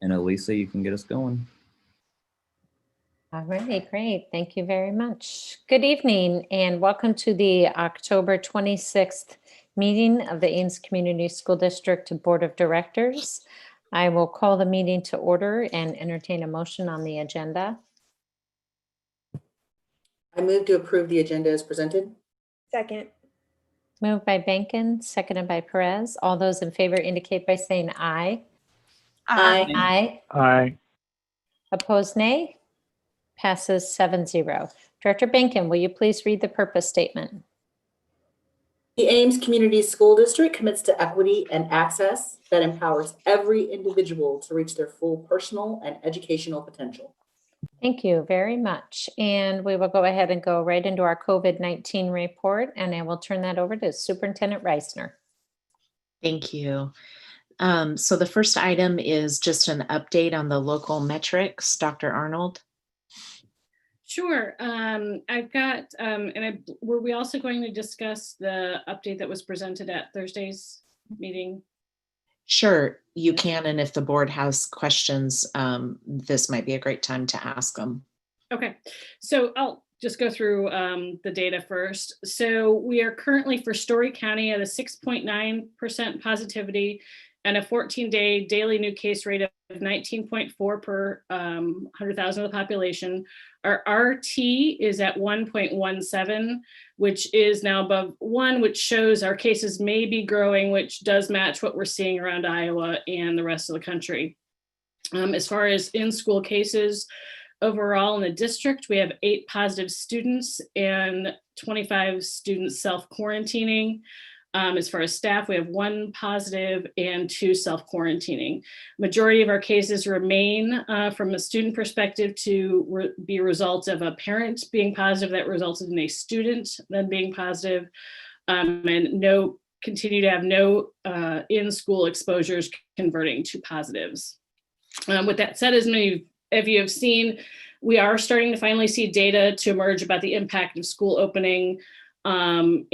And Elisa, you can get us going. All right, great. Thank you very much. Good evening and welcome to the October 26th meeting of the Ames Community School District Board of Directors. I will call the meeting to order and entertain a motion on the agenda. I move to approve the agenda as presented. Second. Moved by Benkin, seconded by Perez. All those in favor indicate by saying aye. Aye. Aye. Aye. Opposed, nay. Passes 7-0. Director Benkin, will you please read the purpose statement? The Ames Community School District commits to equity and access that empowers every individual to reach their full personal and educational potential. Thank you very much. And we will go ahead and go right into our COVID-19 report, and I will turn that over to Superintendent Reisner. Thank you. So the first item is just an update on the local metrics. Dr. Arnold. Sure. I've got, were we also going to discuss the update that was presented at Thursday's meeting? Sure, you can. And if the board has questions, this might be a great time to ask them. Okay, so I'll just go through the data first. So we are currently for Story County at a 6.9% positivity and a 14-day daily new case rate of 19.4 per 100,000 of the population. Our RT is at 1.17, which is now above 1, which shows our cases may be growing, which does match what we're seeing around Iowa and the rest of the country. As far as in-school cases, overall in the district, we have 8 positive students and 25 students self-quarantining. As far as staff, we have 1 positive and 2 self-quarantining. Majority of our cases remain from a student perspective to be a result of a parent being positive that resulted in a student then being positive, and continue to have no in-school exposures converting to positives. With that said, as many of you have seen, we are starting to finally see data to emerge about the impact of school opening and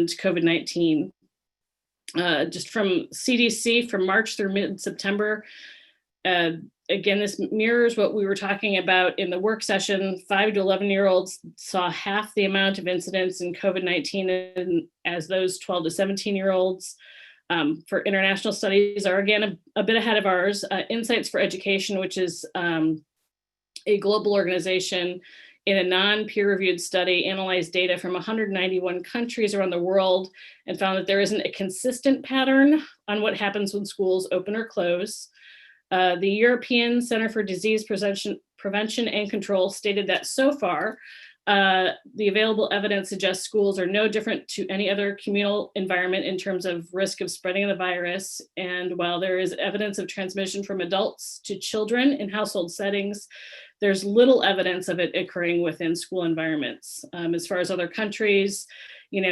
COVID-19. Just from CDC from March through mid-September. Again, this mirrors what we were talking about in the work session. 5 to 11-year-olds saw half the amount of incidence in COVID-19 as those 12 to 17-year-olds. For international studies are again a bit ahead of ours. Insights for Education, which is a global organization, in a non-peer-reviewed study, analyzed data from 191 countries around the world and found that there isn't a consistent pattern on what happens when schools open or close. The European Center for Disease Prevention and Control stated that so far, the available evidence suggests schools are no different to any other communal environment in terms of risk of spreading of the virus. And while there is evidence of transmission from adults to children in household settings, there's little evidence of it occurring within school environments. As far as other countries,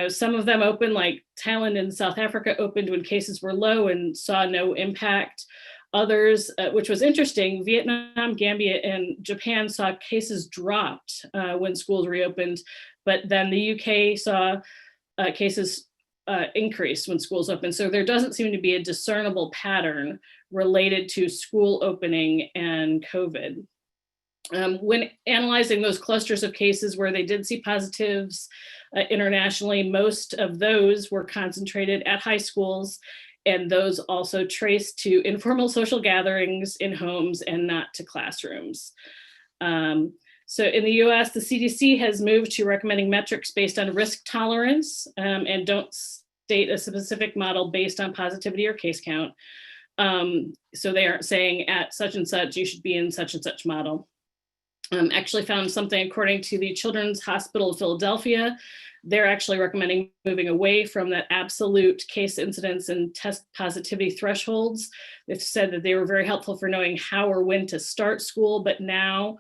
some of them opened, like Thailand and South Africa opened when cases were low and saw no impact. Others, which was interesting, Vietnam, Gambia, and Japan saw cases dropped when schools reopened, but then the UK saw cases increase when schools opened. So there doesn't seem to be a discernible pattern related to school opening and COVID. When analyzing those clusters of cases where they did see positives internationally, most of those were concentrated at high schools, and those also traced to informal social gatherings in homes and not to classrooms. So in the US, the CDC has moved to recommending metrics based on risk tolerance and don't state a specific model based on positivity or case count. So they aren't saying at such and such, you should be in such and such model. Actually found something according to the Children's Hospital of Philadelphia. They're actually recommending moving away from that absolute case incidence and test positivity thresholds. They've said that they were very helpful for knowing how or when to start school, but now,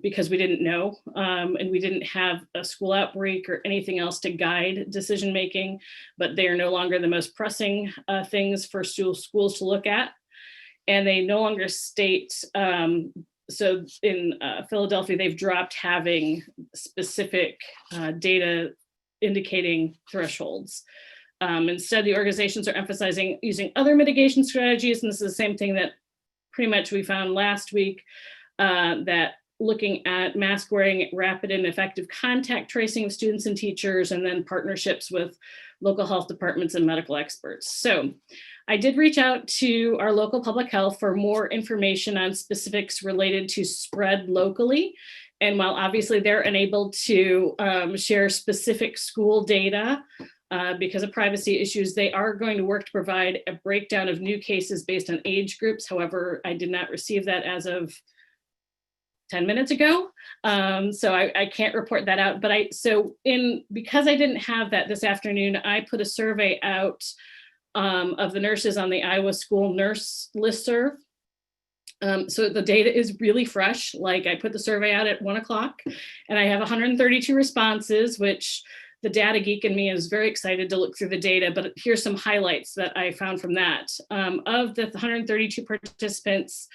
because we didn't know and we didn't have a school outbreak or anything else to guide decision making, but they are no longer the most pressing things for schools to look at. And they no longer state, so in Philadelphia, they've dropped having specific data indicating thresholds. Instead, the organizations are emphasizing using other mitigation strategies, and this is the same thing that pretty much we found last week that looking at mask wearing, rapid and effective contact tracing of students and teachers, and then partnerships with local health departments and medical experts. So I did reach out to our local public health for more information on specifics related to spread locally. And while obviously they're unable to share specific school data because of privacy issues, they are going to work to provide a breakdown of new cases based on age groups. However, I did not receive that as of 10 minutes ago. So I can't report that out, but because I didn't have that this afternoon, I put a survey out of the nurses on the Iowa School Nurse Listserv. So the data is really fresh. Like I put the survey out at 1 o'clock and I have 132 responses, which the data geek in me is very excited to look through the data, but here's some highlights that I found from that. Of the 132 participants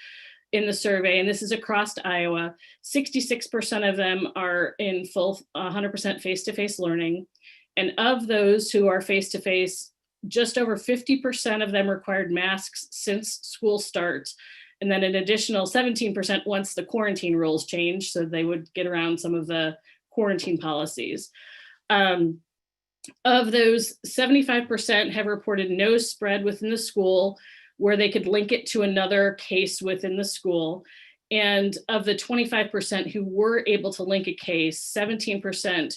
in the survey, and this is across Iowa, 66% of them are in full 100% face-to-face learning. And of those who are face-to-face, just over 50% of them required masks since school starts. And then an additional 17% once the quarantine rules changed, so they would get around some of the quarantine policies. Of those, 75% have reported no spread within the school, where they could link it to another case within the school. And of the 25% who were able to link a case, 17%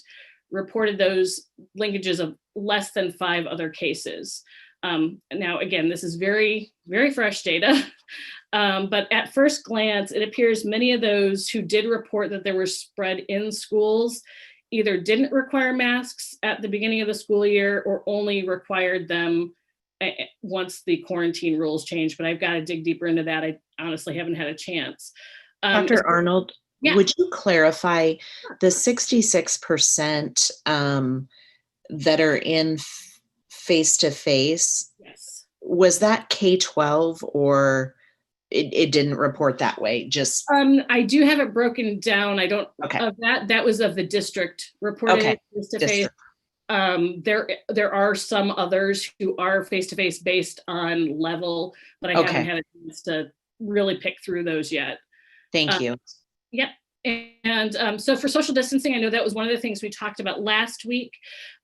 reported those linkages of less than 5 other cases. Now, again, this is very, very fresh data. But at first glance, it appears many of those who did report that there was spread in schools either didn't require masks at the beginning of the school year or only required them once the quarantine rules changed. But I've got to dig deeper into that. I honestly haven't had a chance. Dr. Arnold, yeah. Would you clarify the 66% that are in face-to-face? Yes. Was that K-12 or it didn't report that way? Just I do have it broken down. I don't of that was of the district reported face-to-face. There are some others who are face-to-face based on level, but I haven't had a chance to really pick through those yet. Thank you. Yep. And so for social distancing, I know that was one of the things we talked about last week.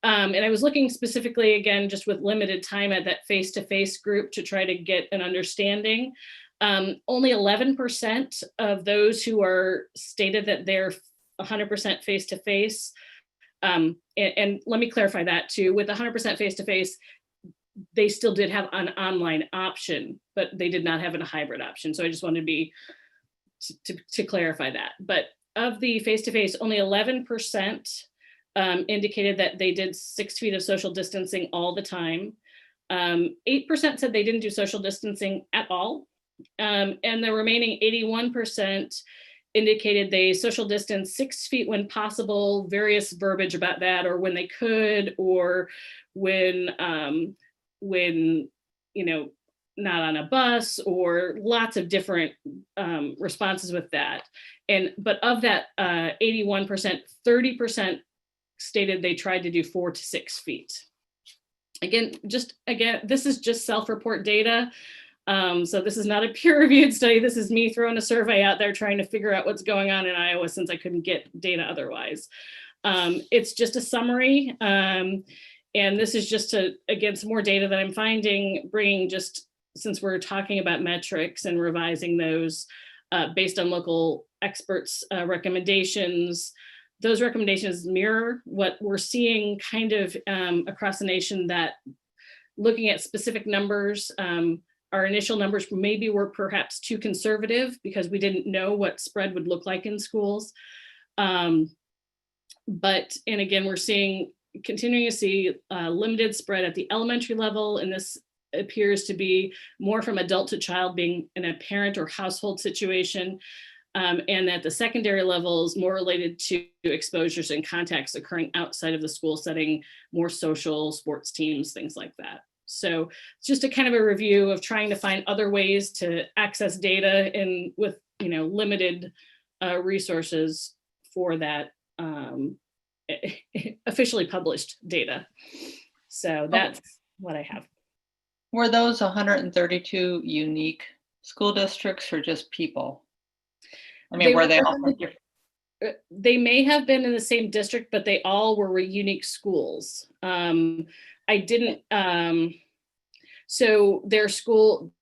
And I was looking specifically, again, just with limited time at that face-to-face group to try to get an understanding. Only 11% of those who are stated that they're 100% face-to-face. And let me clarify that too, with 100% face-to-face, they still did have an online option, but they did not have a hybrid option. So I just wanted to clarify that. But of the face-to-face, only 11% indicated that they did 6 feet of social distancing all the time. 8% said they didn't do social distancing at all. And the remaining 81% indicated they social distance 6 feet when possible, various verbiage about that, or when they could, or when not on a bus, or lots of different responses with that. But of that 81%, 30% stated they tried to do 4 to 6 feet. Again, this is just self-report data. So this is not a peer-reviewed study. This is me throwing a survey out there trying to figure out what's going on in Iowa since I couldn't get data otherwise. It's just a summary. And this is just again, some more data that I'm finding, bringing just, since we're talking about metrics and revising those based on local experts' recommendations. Those recommendations mirror what we're seeing kind of across the nation, that looking at specific numbers, our initial numbers maybe were perhaps too conservative because we didn't know what spread would look like in schools. And again, we're continuing to see limited spread at the elementary level, and this appears to be more from adult to child, being in a parent or household situation. And at the secondary levels, more related to exposures and contacts occurring outside of the school setting, more social, sports teams, things like that. So it's just a kind of a review of trying to find other ways to access data with limited resources for that officially published data. So that's what I have. Were those 132 unique school districts or just people? I They mean, were they were- all from different? They may have been in the same district, but they all were unique schools. I didn't, so their school,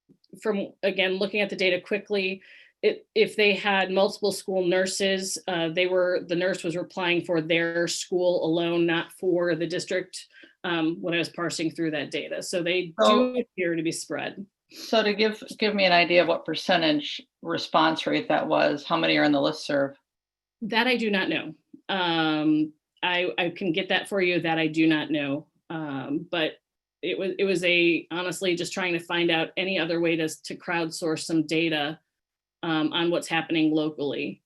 from, again, looking at the data quickly, if they had multiple school nurses, the nurse was applying for their school alone, not for the district, when I was parsing through that data. So they do appear to be spread. So to give me an idea of what percentage response rate that was, how many are in the listserv? That I do not know. I can get that for you. That I do not know. But it was honestly just trying to find out any other way to crowdsource some data on what's happening locally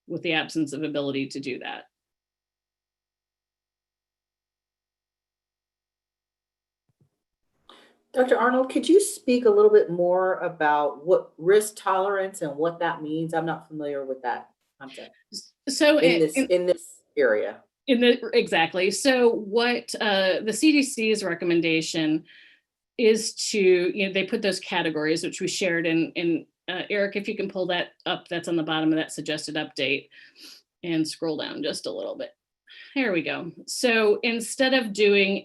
with the absence of ability to do that. Dr. Arnold, could you speak a little bit more about what risk tolerance and what that means? I'm not familiar with that concept. So in this area. Exactly. So what the CDC's recommendation is to, they put those categories, which we shared in Eric, if you can pull that up, that's on the bottom of that suggested update and scroll down just a little bit. There we go. So instead of doing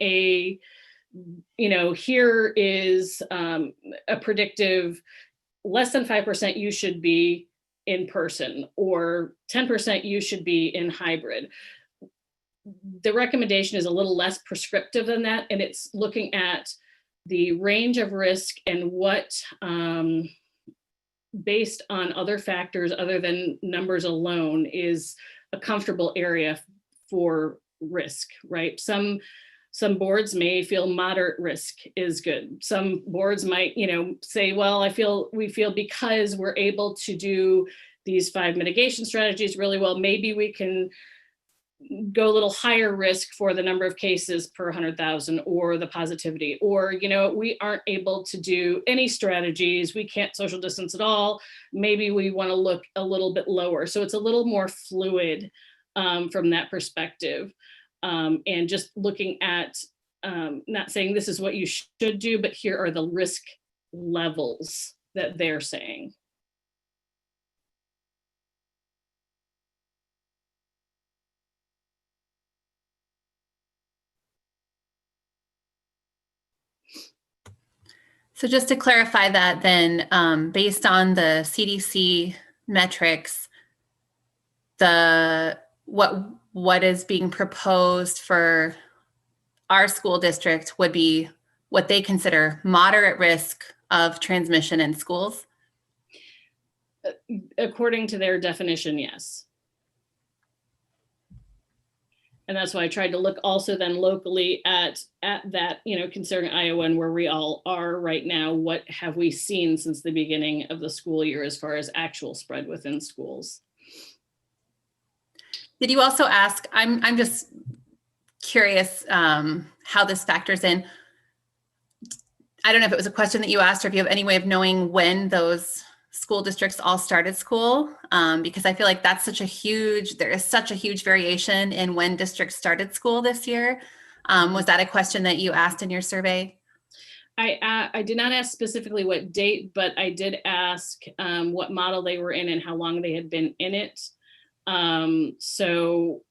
here is a predictive less than 5% you should be in person, or 10% you should be in hybrid. The recommendation is a little less prescriptive than that, and it's looking at the range of risk and what, based on other factors other than numbers alone, is a comfortable area for risk, right? Some boards may feel moderate risk is good. Some boards might, say, well, we feel because we're able to do these 5 mitigation strategies really well, maybe we can go a little higher risk for the number of cases per 100,000 or the positivity, or, we aren't able to do any strategies, we can't social distance at all, maybe we want to look a little bit lower. So it's a little more fluid from that perspective. And just looking at, not saying this is what you should do, but here are the risk levels that they're saying. So just to clarify that then, based on the CDC metrics, what is being proposed for our school district would be what they consider moderate risk of transmission in schools? According to their definition, yes. And that's why I tried to look also then locally at that, considering Iowa and where we all are right now, what have we seen since the beginning of the school year as far as actual spread within schools? Did you also ask, I'm just curious how this factors in. I don't know if it was a question that you asked or if you have any way of knowing when those school districts all started school, because I feel like there is such a huge variation in when districts started school this year. Was that a question that you asked in your survey? I did not ask specifically what date, but I did ask what model they were in and how long they had been in it. So,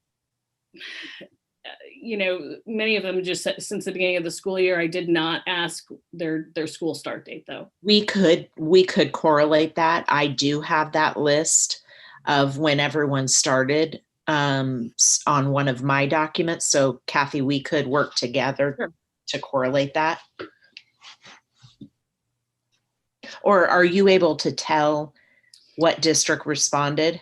many of them just since the beginning of the school year. I did not ask their school start date though. We could correlate that. I do have that list of when everyone started on one of my documents. So Kathy, we could work together to correlate that. Or are you able to tell what district responded?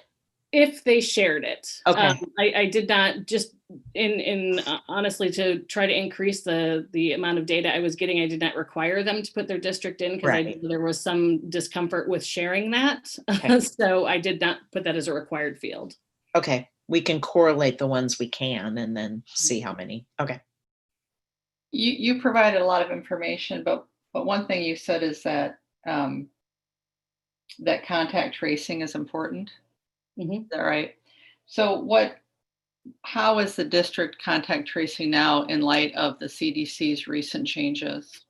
If they shared it. Okay. I did not, just in honestly, to try to increase the amount of data I was getting, I did not require them to put their district in because I knew there was some discomfort with sharing that. Okay. So I did not put that as a required field. Okay. We can correlate the ones we can and then see how many. Okay. You provided a lot of information, but one thing you said is that that contact tracing is important. Mm-hmm. Is that right? So how is the district contact tracing now in light of the CDC's recent changes?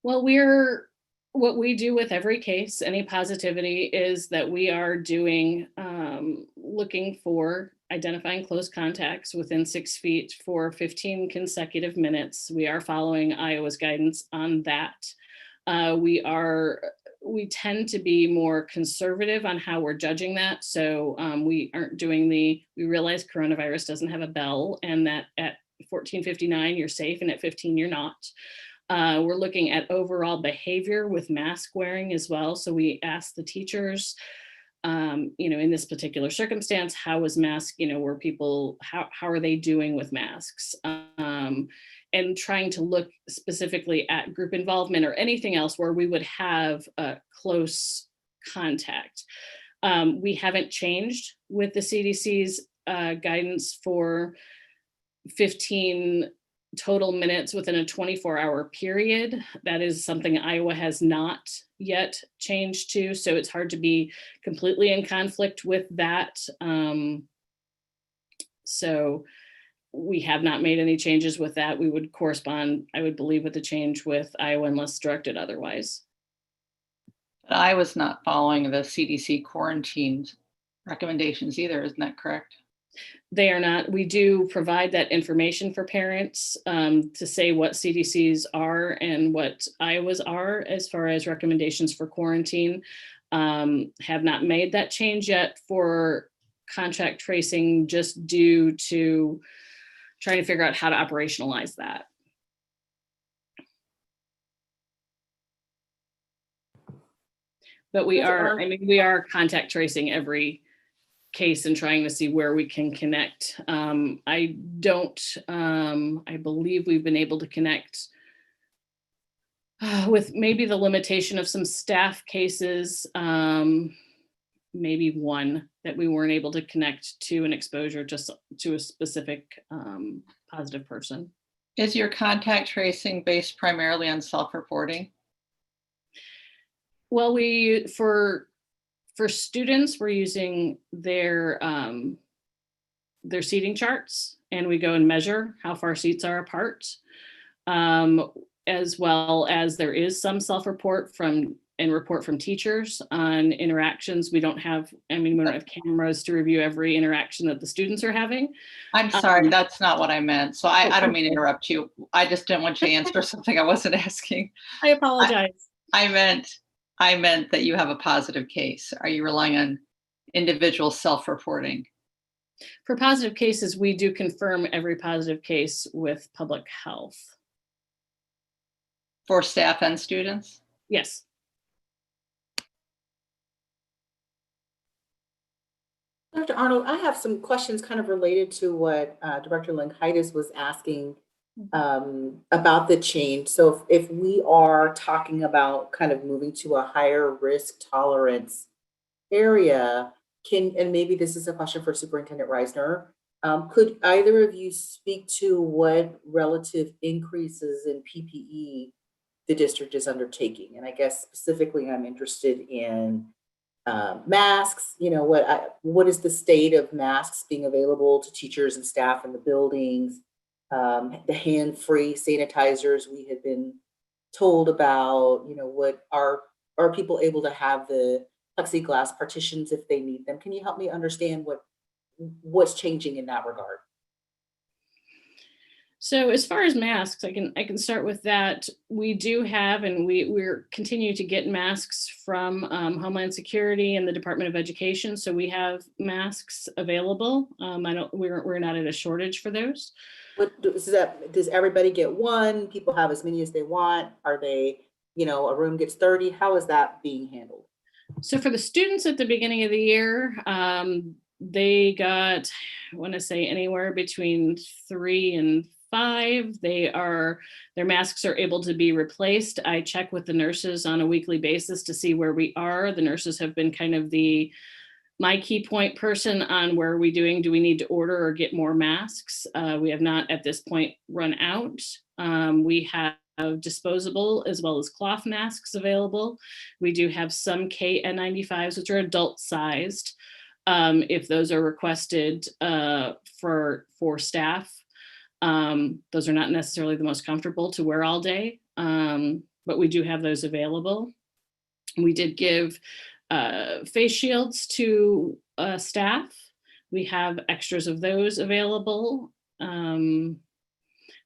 Well, we're What we do with every case, any positivity, is that we are doing, looking for identifying close contacts within 6 feet for 15 consecutive minutes. We are following Iowa's guidance on that. We tend to be more conservative on how we're judging that. So we aren't doing we realize coronavirus doesn't have a bell, and that at 14:59 you're safe and at 15 you're not. We're looking at overall behavior with mask wearing as well. So we ask the teachers, in this particular circumstance, how was mask, were people, how are they doing with masks? And trying to look specifically at group involvement or anything else where we would have a close contact. We haven't changed with the CDC's guidance for 15 total minutes within a 24-hour period. That is something Iowa has not yet changed to, so it's hard to be completely in conflict with that. So we have not made any changes with that. We would correspond, I would believe, with the change with Iowa unless directed otherwise. But I was not following the CDC quarantine recommendations either, isn't that correct? They are not. We do provide that information for parents to say what CDC's are and what Iowa's are as far as recommendations for quarantine. Have not made that change yet for contact tracing, just due to trying to figure out how to operationalize that. But we are contact tracing every case and trying to see where we can connect. I believe we've been able to connect with maybe the limitation of some staff cases, maybe one that we weren't able to connect to an exposure just to a specific positive person. Is your contact tracing based primarily on self-reporting? Well, for students, we're using their seating charts, and we go and measure how far seats are apart, as well as there is some self-report report from teachers on interactions. We don't have cameras to review every interaction that the students are having. I'm sorry, that's not what I meant. So I don't mean to interrupt you. I just didn't want you to answer something I wasn't asking. I apologize. I meant that you have a positive case. Are you relying on individual self-reporting? For positive cases, we do confirm every positive case with public health. For staff and students? Yes. Dr. Arnold, I have some questions kind of related to what Director Lankitis was asking about the change. So if we are talking about kind of moving to a higher risk tolerance area, and maybe this is a question for Superintendent Reisner, could either of you speak to what relative increases in PPE the district is undertaking? And I guess specifically I'm interested in masks. What is the state of masks being available to teachers and staff in the buildings? The hand-free sanitizers we had been told about, what are people able to have the plexiglass partitions if they need them? Can you help me understand what's changing in that regard? So as far as masks, I can start with that. We do have, and we're continue to get masks from Homeland Security and the Department of Education. So we have masks available. We're not at a shortage for those. What does everybody get one? People have as many as they want? Are they, a room gets 30? How is that being handled? So for the students at the beginning of the year, they got, I want to say anywhere between 3 and 5. Their masks are able to be replaced. I check with the nurses on a weekly basis to see where we are. The nurses have been kind of my key point person on where are we doing? Do we need to order or get more masks? We have not at this point run out. We have disposable as well as cloth masks available. We do have some KN95s, which are adult sized, if those are requested for staff. Those are not necessarily the most comfortable to wear all day, but we do have those available. We did give face shields to staff. We have extras of those available.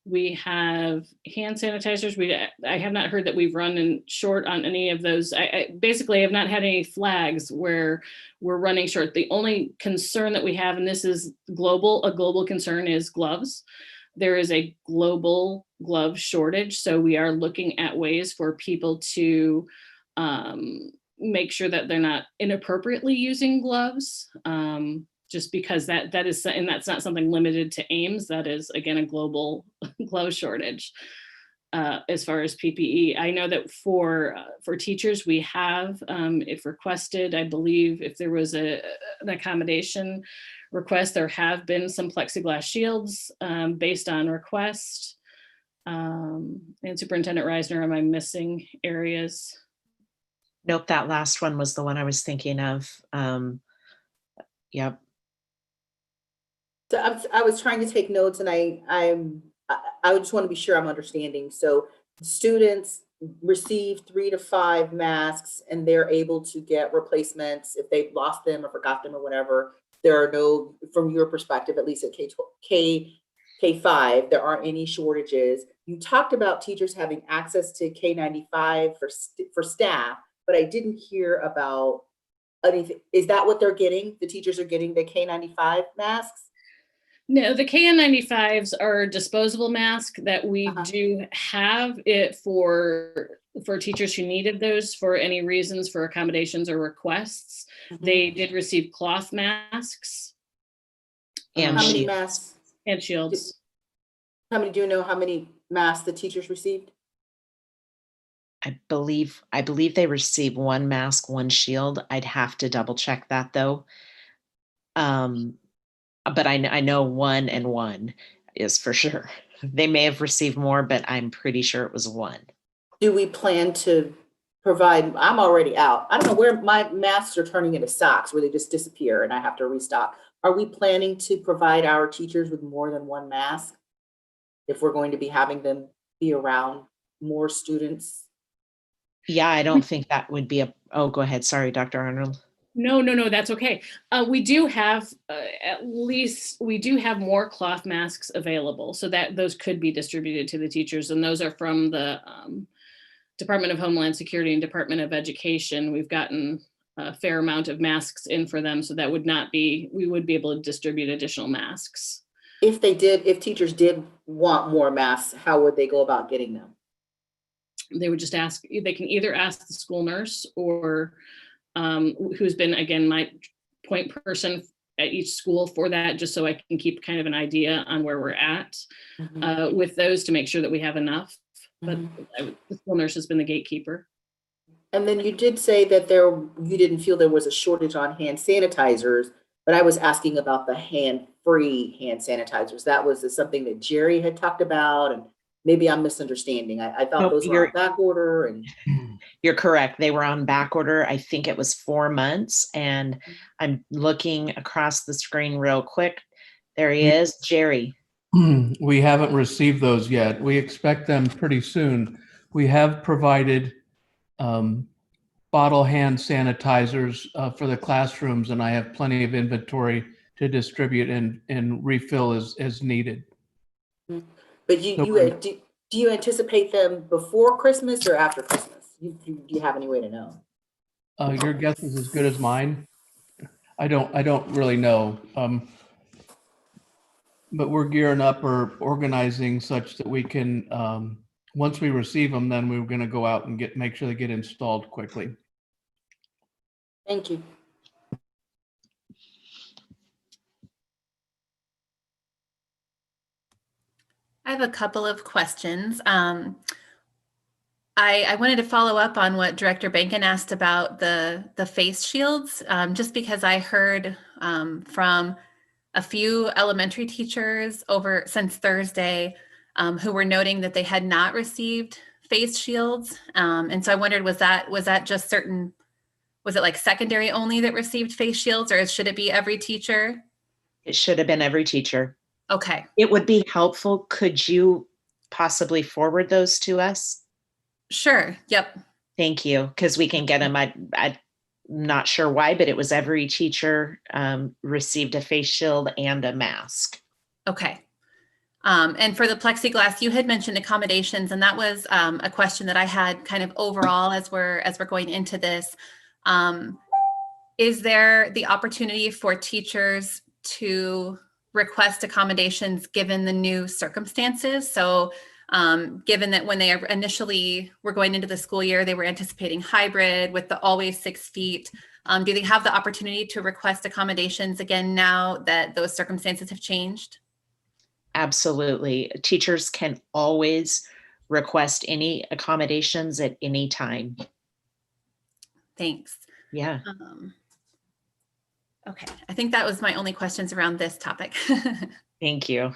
We have hand sanitizers. I have not heard that we've run in short on any of those. I basically have not had any flags where we're running short. The only concern that we have, and this is a global concern, is gloves. There is a global glove shortage. So we are looking at ways for people to make sure that they're not inappropriately using gloves. Just because that is, and that's not something limited to Ames. That is, again, a global glove shortage. As far as PPE, I know that for teachers, we have, if requested, I believe if there was an accommodation request, there have been some plexiglass shields based on request. And Superintendent Reisner, am I missing areas? Nope, that last one was the one I was thinking of. Yep. So I was trying to take notes, and I just want to be sure I'm understanding. So students receive 3 to 5 masks, and they're able to get replacements if they've lost them or forgot them or whatever. There are no, from your perspective, at least at K5, there aren't any shortages. You talked about teachers having access to K95 for staff, but I didn't hear about anything. Is that what they're getting? The teachers are getting the K95 masks? No, the KN95s are disposable masks that we do have it for teachers who needed those for any reasons, for accommodations or requests. They did receive cloth masks. And how many masks? And shields. Do you know how many masks the teachers received? I believe they received 1 mask, 1 shield. I'd have to double check that though. But I know 1 and 1 is for sure. They may have received more, but I'm pretty sure it was 1. Do we plan to provide, I'm already out. I don't know where my masks are turning into socks where they just disappear and I have to restock. Are we planning to provide our teachers with more than 1 mask if we're going to be having them be around more students? Yeah, I don't think that would be oh, go ahead. Sorry, Dr. Arnold. No, that's okay. We do have we do have more cloth masks available, so that those could be distributed to the teachers, and those are from the Department of Homeland Security and Department of Education. We've gotten a fair amount of masks in for them, so that would not be, we would be able to distribute additional masks. If teachers did want more masks, how would they go about getting them? They would just ask, they can either ask the school nurse or who's been, again, my point person at each school for that, just so I can keep kind of an idea on where we're at with those to make sure that we have enough. But the school nurse has been the gatekeeper. And then you did say that you didn't feel there was a shortage on hand sanitizers, but I was asking about the hand-free hand sanitizers. That was something that Jerry had talked about, and maybe I'm misunderstanding. I thought those were on back order. And you're correct. They were on back order. I think it was 4 months, and I'm looking across the screen real quick. There he is, Jerry. We haven't received those yet. We expect them pretty soon. We have provided bottle hand sanitizers for the classrooms, and I have plenty of inventory to distribute and refill as needed. But do you anticipate them before Christmas or after Christmas? Do you have any way to know? Your guess is as good as mine. I don't really know. But we're gearing up or organizing such that we can, once we receive them, then we're going to go out and make sure they get installed quickly. Thank you. I have a couple of questions. I wanted to follow up on what Director Bankin asked about the face shields, just because I heard from a few elementary teachers since Thursday who were noting that they had not received face shields. And so I wondered, was that just certain, was it like secondary only that received face shields, or should it be every teacher? It should have been every teacher. Okay. It would be helpful. Could you possibly forward those to us? Sure. Yep. Thank you, because we can get them. I'm not sure why, but it was every teacher received a face shield and a mask. Okay. And for the plexiglass, you had mentioned accommodations, and that was a question that I had kind of overall as we're going into this. Is there the opportunity for teachers to request accommodations given the new circumstances? So given that when they initially were going into the school year, they were anticipating hybrid with the always 6 feet. Do they have the opportunity to request accommodations again now that those circumstances have changed? Absolutely. Teachers can always request any accommodations at any time. Thanks. Yeah. Okay, I think that was my only questions around this topic. Thank you.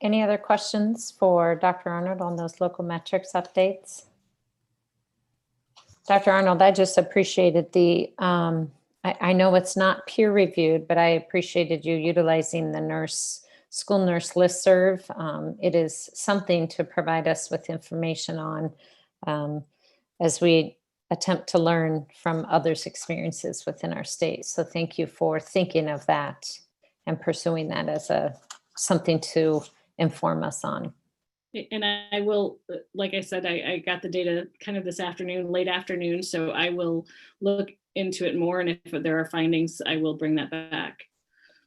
Any other questions for Dr. Arnold on those local metrics updates? Dr. Arnold, I just appreciated the, I know it's not peer reviewed, but I appreciated you utilizing the school nurse listserv. It is something to provide us with information on as we attempt to learn from others' experiences within our state. So thank you for thinking of that and pursuing that as something to inform us on. And I will, like I said, I got the data kind of this afternoon, late afternoon, so I will look into it more. And if there are findings, I will bring that back.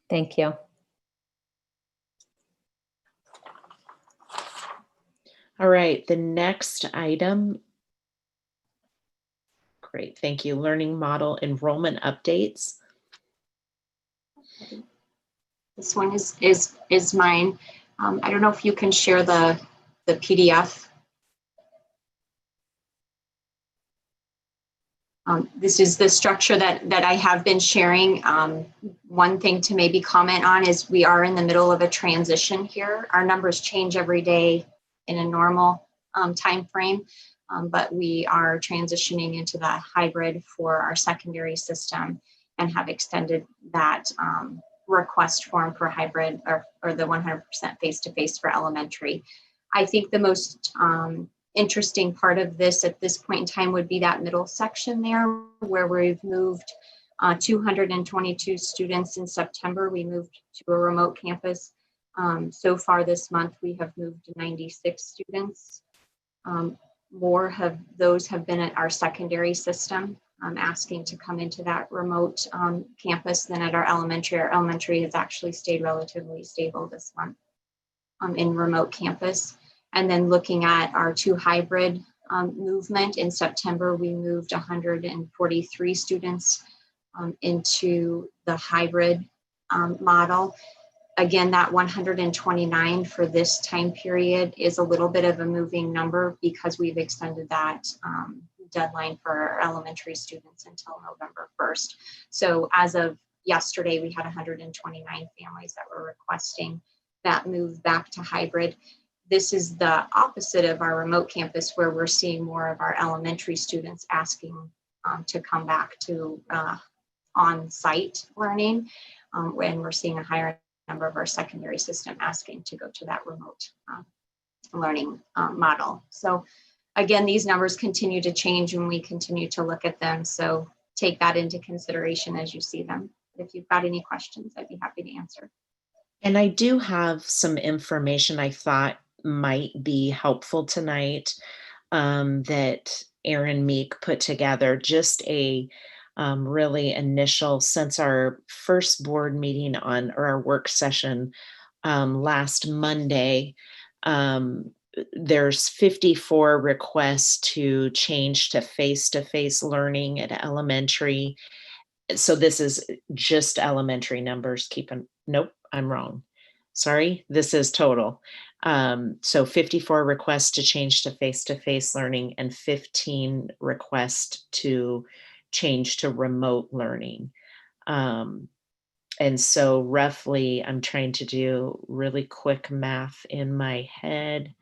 Thank you. All right, the next item. Great, thank you. Learning model enrollment updates. This one is mine. I don't know if you can share the PDF. This is the structure that I have been sharing. One thing to maybe comment on is we are in the middle of a transition here. Our numbers change every day in a normal time frame, but we are transitioning into the hybrid for our secondary system and have extended that request form for hybrid or the 100% face-to-face for elementary. I think the most interesting part of this at this point in time would be that middle section there where we've moved 222 students in September. We moved to a remote campus. So far this month, we have moved 96 students. More have been at our secondary system, asking to come into that remote campus than at our elementary. Our elementary has actually stayed relatively stable this month in remote campus. And then looking at our 2 hybrid movement in September, we moved 143 students into the hybrid model. Again, that 129 for this time period is a little bit of a moving number because we've extended that deadline for our elementary students until November 1st. So as of yesterday, we had 129 families that were requesting that move back to hybrid. This is the opposite of our remote campus where we're seeing more of our elementary students asking to come back to on-site learning, when we're seeing a higher number of our secondary system asking to go to that remote learning model. So again, these numbers continue to change when we continue to look at them. So take that into consideration as you see them. If you've got any questions, I'd be happy to answer. And I do have some information I thought might be helpful tonight that Erin Meek put together, just a really initial, since our first board meeting or our work session last Monday, there's 54 requests to change to face-to-face learning at elementary. So this is just elementary numbers. Nope, I'm wrong. Sorry, this is total. So 54 requests to change to face-to-face learning and 15 requests to change to remote learning. And so roughly, I'm trying to do really quick math in my head.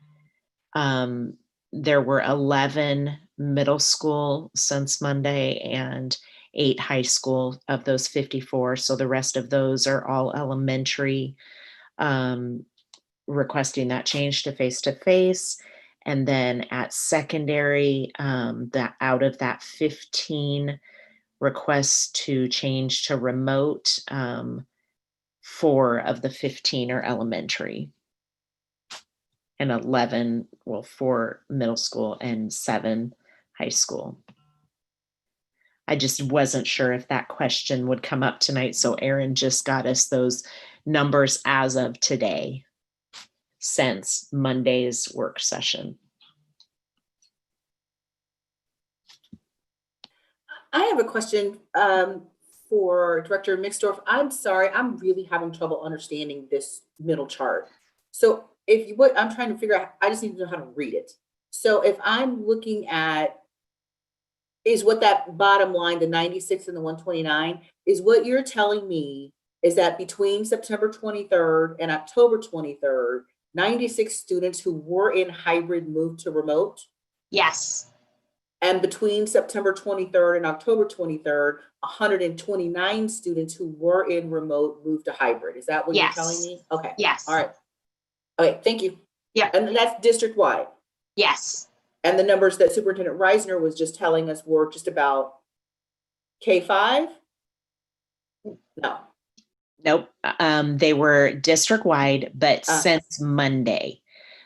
There were 11 middle school since Monday and 8 high school of those 54. So the rest of those are all elementary, requesting that change to face-to-face. And then at secondary, that out of that 15 requests to change to remote, 4 of the 15 are elementary. And 11, well, 4 middle school and 7 high school. I just wasn't sure if that question would come up tonight. So Erin just got us those numbers as of today, since Monday's work session. I have a question for Director Mixdorf. I'm sorry, I'm really having trouble understanding this middle chart. So if you what I'm trying to figure out, I just need to know how to read it. So if I'm looking at, is what that bottom line, the 96 and the 129, is what you're telling me is that between September 23rd and October 23rd, 96 students who were in hybrid moved to remote? Yes. And between September 23rd and October 23rd, 129 students who were in remote moved to hybrid. Is that what you're telling me? Okay. Yes. All right. Okay, thank you. Yeah. And that's district-wide. Yes. And the numbers that Superintendent Reisner was just telling us were just about K-5? No. Nope. They were district-wide, but since Monday.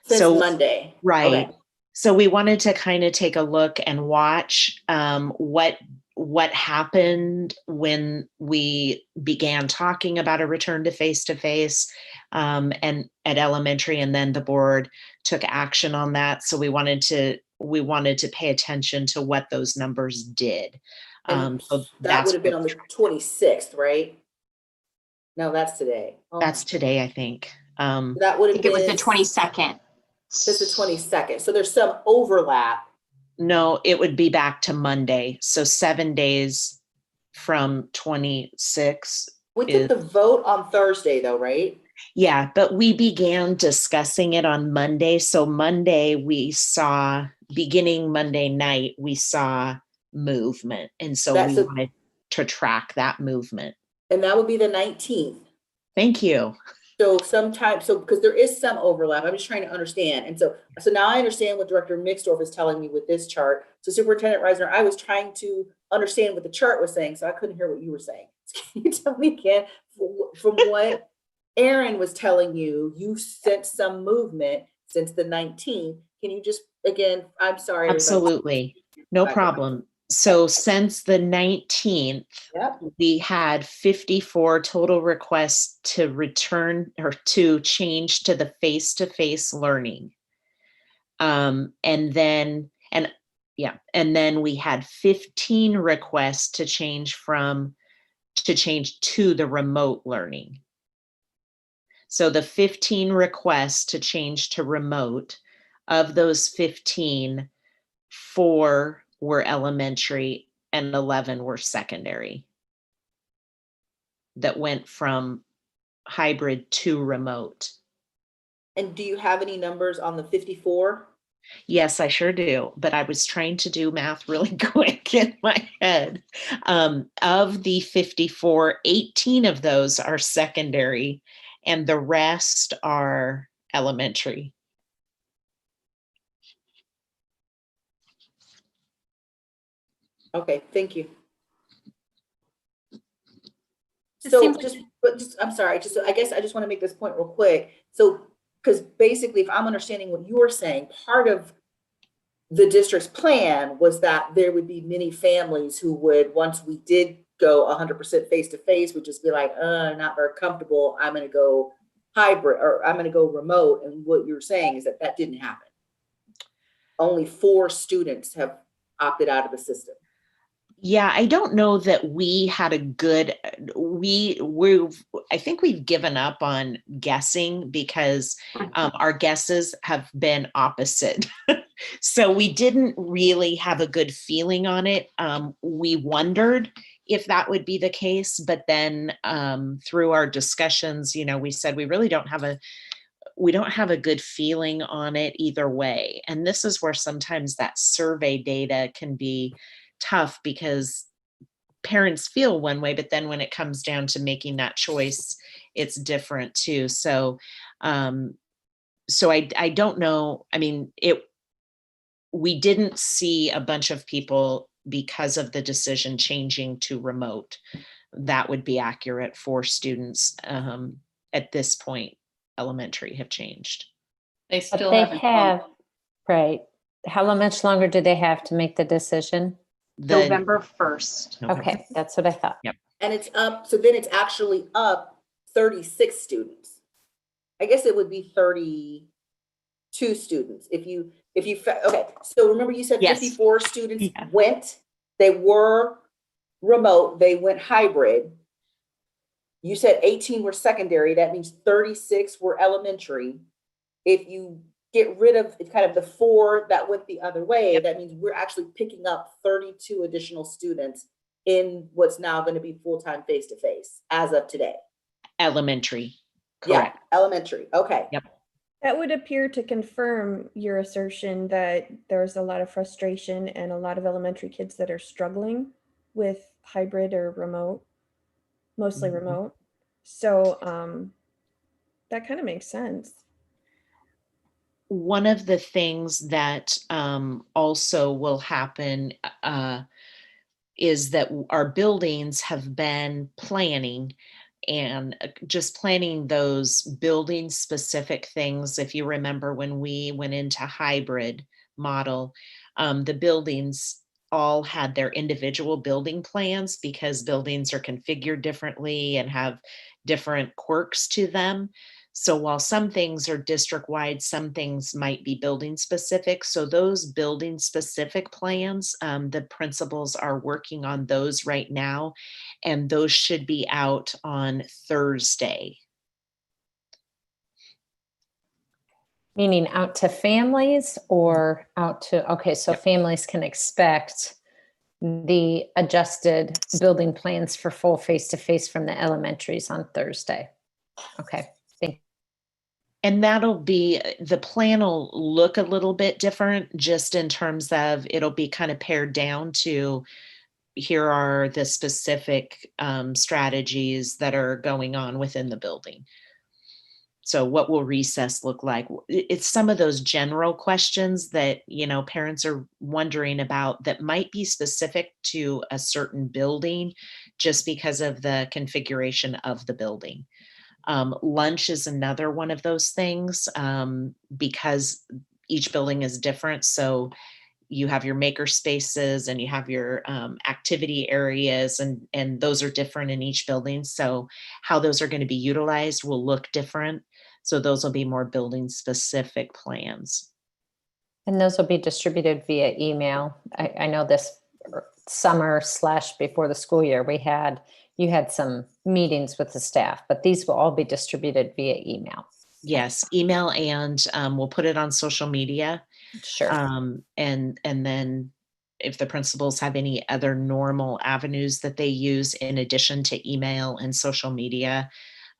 Since So Monday. right. Okay. So we wanted to kind of take a look and watch what happened when we began talking about a return to face-to-face and at elementary, and then the board took action on that. So we wanted to pay attention to what those numbers did. So that would have been on the 26th, right? No, that's today. Oh. That's today, I think. That would have been. It was the 22nd. It's the 22nd. So there's some overlap. No, it would be back to Monday. So 7 days from 26. We took the vote on Thursday though, right? Yeah, but we began discussing it on Monday. So Monday beginning Monday night, we saw movement. And so we wanted to track that movement. And that would be the 19th. Thank you. So because there is some overlap, I'm just trying to understand. And so now I understand what Director Mixdorf is telling me with this chart. So Superintendent Reisner, I was trying to understand what the chart was saying, so I couldn't hear what you were saying. Can you tell me again, from what Erin was telling you, you sensed some movement since the 19th. Can you just, again, I'm sorry. Absolutely. No problem. So since the 19th, yep, we had 54 total requests to return or to change to the face-to-face learning. And then we had 15 requests to change to the remote learning. So the 15 requests to change to remote, of those 15, 4 were elementary and 11 were secondary that went from hybrid to remote. And do you have any numbers on the 54? Yes, I sure do. But I was trying to do math really quick in my head. Of the 54, 18 of those are secondary and the rest are elementary. Okay, thank you. I'm sorry, I guess I just want to make this point real quick. So, because basically, if I'm understanding what you're saying, part of the district's plan was that there would be many families who would, once we did go 100% face-to-face, would just be like, not very comfortable, I'm going to go hybrid, or I'm going to go remote. And what you're saying is that didn't happen. Only 4 students have opted out of the system. Yeah, I don't know that we had a good, I think we've given up on guessing because our guesses have been opposite. So we didn't really have a good feeling on it. We wondered if that would be the case. But then through our discussions, we said we really don't have a good feeling on it either way. And this is where sometimes that survey data can be tough, because parents feel one way, but then when it comes down to making that choice, it's different too. So I don't know. I mean, we didn't see a bunch of people, because of the decision, changing to remote. That would be accurate for students at this point. Elementary have changed. They But still they haven't. have, right. How much longer do they have to make the decision? November 1st. Okay, that's what I thought. Yep. And it's up, so then it's actually up 36 students. I guess it would be 32 students okay. So remember you said Yes. 54 students Yeah. they were remote, they went hybrid. You said 18 were secondary, that means 36 were elementary. If you get rid of kind of the 4 that went the other way, that means we're actually picking up 32 additional students in what's now going to be full-time face-to-face as of today. Elementary. Correct. Yeah, elementary. Okay. Yep. That would appear to confirm your assertion that there's a lot of frustration and a lot of elementary kids that are struggling with hybrid or remote, mostly Mhm. remote. So that kind of makes sense. One of the things that also will happen is that our buildings have been planning and just planning those building specific things. If you remember when we went into hybrid model, the buildings all had their individual building plans, because buildings are configured differently and have different quirks to them. So while some things are district wide, some things might be building specific. So those building specific plans, the principals are working on those right now, and those should be out on Thursday. Meaning out to families or out to, okay, so Yep. families can expect the adjusted building plans for full face-to-face from the elementaries on Thursday. Okay, thank you. And the plan will look a little bit different, just in terms of it'll be kind of pared down to, here are the specific strategies that are going on within the building. So what will recess look like? It's some of those general questions that, parents are wondering about, that might be specific to a certain building just because of the configuration of the building. Lunch is another one of those things, because each building is different. So you have your maker spaces and you have your activity areas, and those are different in each building. So how those are going to be utilized will look different. So those will be more building specific plans. And those will be distributed via email. I know this summer / before the school year, you had some meetings with the staff, but these will all be distributed via email. Yes, email, and we'll put it on social media. Sure. And then if the principals have any other normal avenues that they use in addition to email and social media,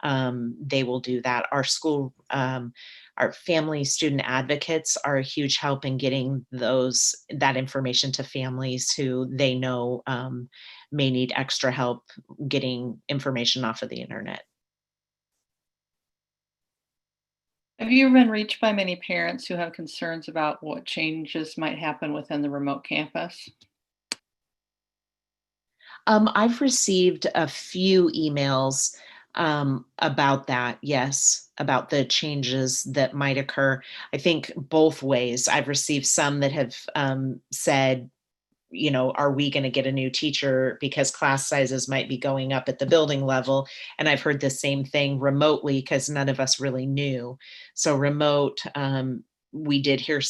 they will do that. Our school, our family student advocates are a huge help in getting that information to families who they know may need extra help getting information off of the internet. Have you been reached by many parents who have concerns about what changes might happen within the remote campus? I've received a few emails about that, yes, about the changes that might occur. I think both ways. I've received some that have said, are we going to get a new teacher because class sizes might be going up at the building level? And I've heard the same thing remotely, because none of us really knew. So remote, we did hear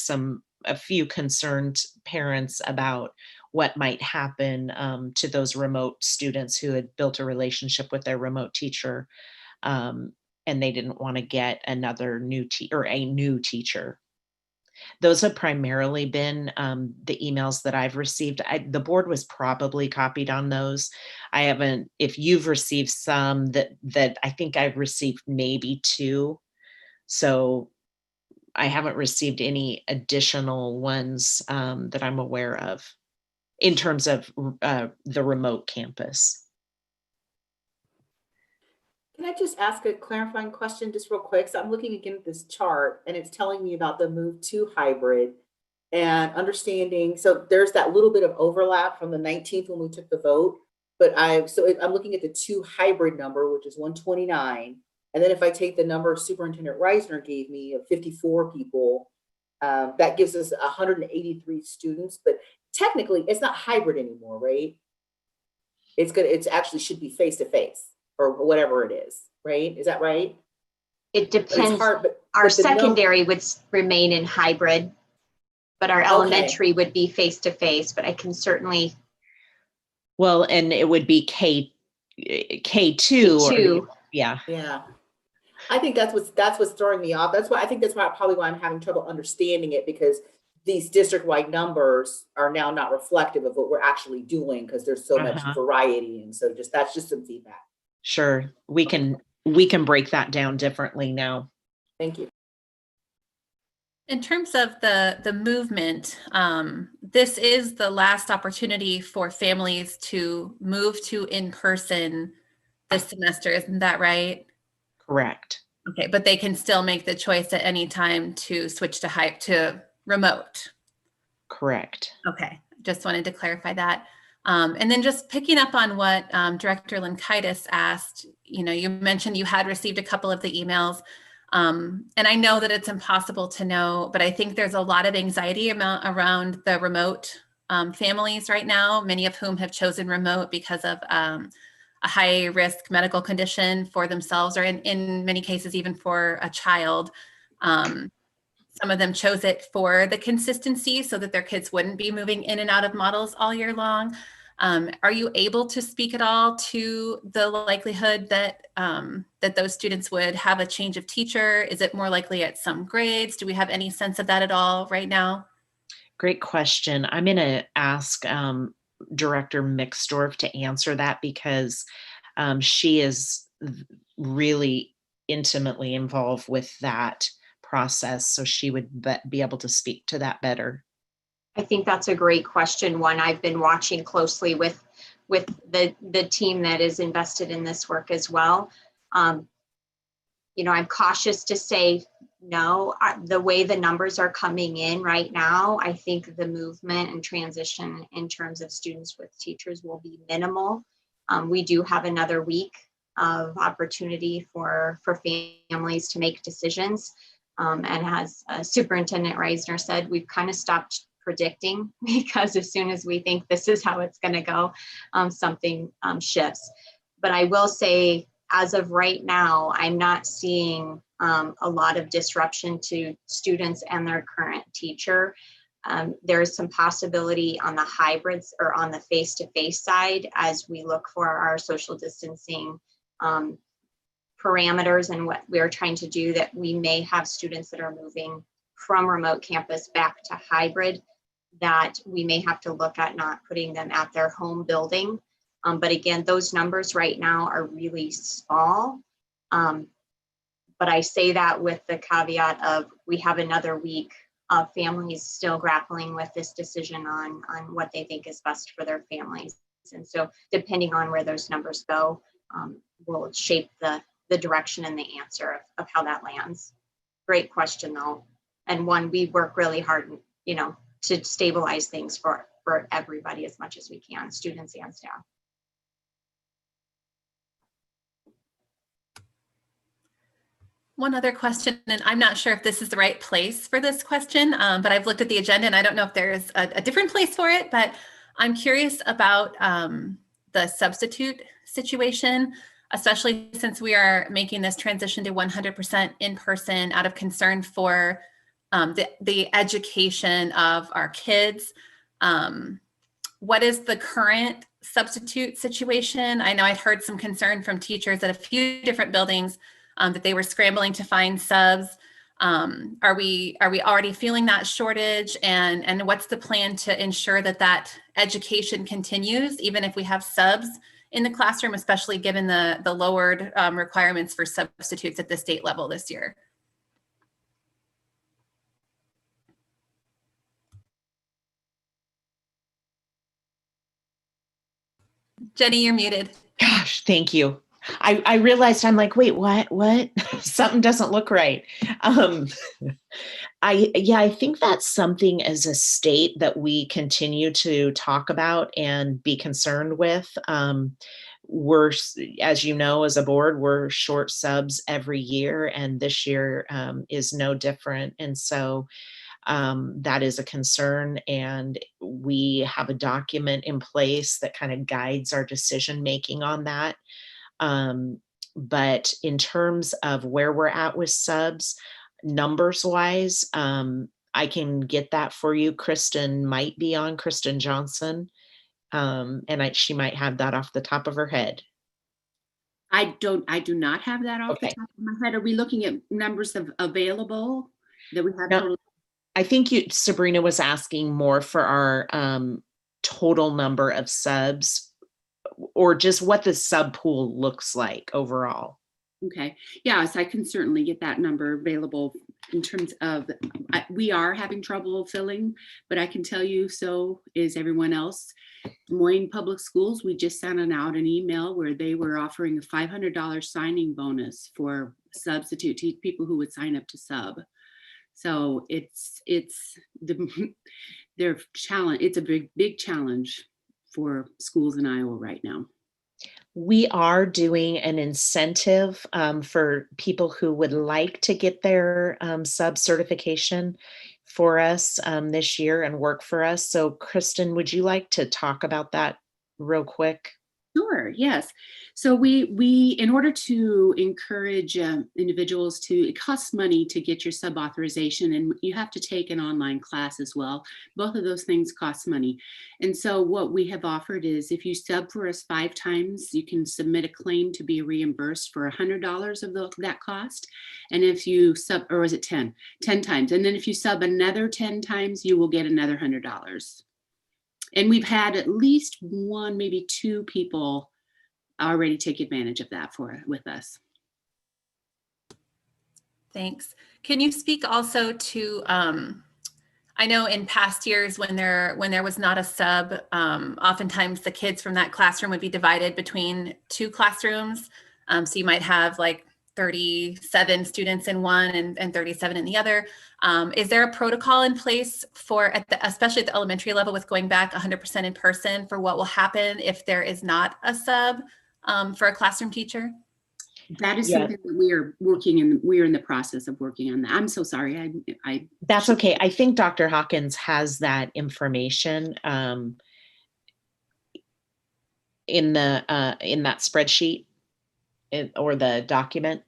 a few concerned parents about what might happen to those remote students who had built a relationship with their remote teacher, and they didn't want to get another new teacher. Those have primarily been the emails that I've received. The board was probably copied on those. I haven't, if you've received some that I think I've received maybe 2. So I haven't received any additional ones that I'm aware of in terms of the remote campus. Can I just ask a clarifying question just real quick? So I'm looking again at this chart and it's telling me about the move to hybrid and understanding. So there's that little bit of overlap from the 19th when we took the vote. But I'm looking at the 2 hybrid number, which is 129. And then if I take the number Superintendent Reisner gave me of 54 people, that gives us 183 students. But technically, it's not hybrid anymore, right? It's actually should be face-to-face or whatever it is, right? Is that right? It depends. Our secondary would remain in hybrid, but our elementary would be face-to-face, but I can certainly. Well, and it would be K2. K2. Yeah. Yeah. I think that's what's throwing me off. I think that's probably why I'm having trouble understanding it, because these district-wide numbers are now not reflective of what we're actually doing because there's so much variety. And so that's just some feedback. Sure. We can break that down differently now. Thank you. In terms of the movement, this is the last opportunity for families to move to in-person this semester. Isn't that right? Correct. Okay, but they can still make the choice at any time to switch to remote. Correct. Okay, just wanted to clarify that. And then just picking up on what Director Linkaitis asked, you mentioned you had received a couple of the emails. And I know that it's impossible to know, but I think there's a lot of anxiety around the remote families right now, many of whom have chosen remote because of a high risk medical condition for themselves, or in many cases, even for a child. Some of them chose it for the consistency so that their kids wouldn't be moving in and out of models all year long. Are you able to speak at all to the likelihood that that those students would have a change of teacher? Is it more likely at some grades? Do we have any sense of that at all right now? Great question. I'm going to ask Director McStore to answer that, because she is really intimately involved with that process. So she would be able to speak to that better. I think that's a great question. One I've been watching closely with the team that is invested in this work as well. I'm cautious to say no. The way the numbers are coming in right now, I think the movement and transition in terms of students with teachers will be minimal. We do have another week of opportunity for families to make decisions. And as Superintendent Reisner said, we've kind of stopped predicting, because as soon as we think this is how it's going to go, something shifts. But I will say, as of right now, I'm not seeing a lot of disruption to students and their current teacher. There is some possibility on the hybrids or on the face-to-face side as we look for our social distancing parameters and what we're trying to do, that we may have students that are moving from remote campus back to hybrid, that we may have to look at not putting them at their home building. But again, those numbers right now are really small. But I say that with the caveat of we have another week of families still grappling with this decision on what they think is best for their families. And so depending on where those numbers go, will shape the direction and the answer of how that lands. Great question though. And one we work really hard, to stabilize things for everybody as much as we can, students and staff. One other question, and I'm not sure if this is the right place for this question, but I've looked at the agenda and I don't know if there's a different place for it, but I'm curious about the substitute situation, especially since we are making this transition to 100% in person out of concern for the education of our kids. What is the current substitute situation? I know I'd heard some concern from teachers at a few different buildings that they were scrambling to find subs. Are we already feeling that shortage? And what's the plan to ensure that that education continues, even if we have subs in the classroom, especially given the lowered requirements for substitutes at the state level this year? Jenny, you're muted. Gosh, thank you. I realized I'm like, wait, what? Something doesn't look right. I think that's something as a state that we continue to talk about and be concerned with. We're, as you know, as a board, we're short subs every year, and this year is no different. And so that is a concern, and we have a document in place that kind of guides our decision making on that. But in terms of where we're at with subs, numbers wise, I can get that for you. Kristen might be on, Kristen Johnson, and she might have that off the top of her head. I do not have that off Okay. the top of my head. Are we looking at numbers of available that we have? No. Total? I think Sabrina was asking more for our total number of subs, or just what the sub pool looks like overall. Okay. Yes, I can certainly get that number available. In terms of, we are having trouble filling, but I can tell you, so is everyone else. Des Moines Public Schools, we just sent out an email where they were offering a $500 signing bonus for substitute people who would sign up to sub. So it's their challenge. It's a big challenge for schools in Iowa right now. We are doing an incentive for people who would like to get their sub certification for us this year and work for us. So Kristen, would you like to talk about that real quick? Sure, yes. So we in order to encourage individuals it costs money to get your sub authorization, and you have to take an online class as well. Both of those things cost money. And so what we have offered is, if you sub for us 5 times, you can submit a claim to be reimbursed for $100 of that cost. And if you sub, or is it 10 times? And then if you sub another 10 times, you will get another $100. And we've had at least 1, maybe 2 people already take advantage of that with us. Thanks. Can you speak also to, I know in past years when there was not a sub, oftentimes the kids from that classroom would be divided between 2 classrooms. So you might have like 37 students in one and 37 in the other. Is there a protocol in place for, especially at the elementary level, with going back 100% in person, for what will happen if there is not a sub for a classroom teacher? That is something that we are working in. We are in the process of working on that. I'm so sorry. That's okay. I think Dr. Hawkins has that information in that spreadsheet or the document.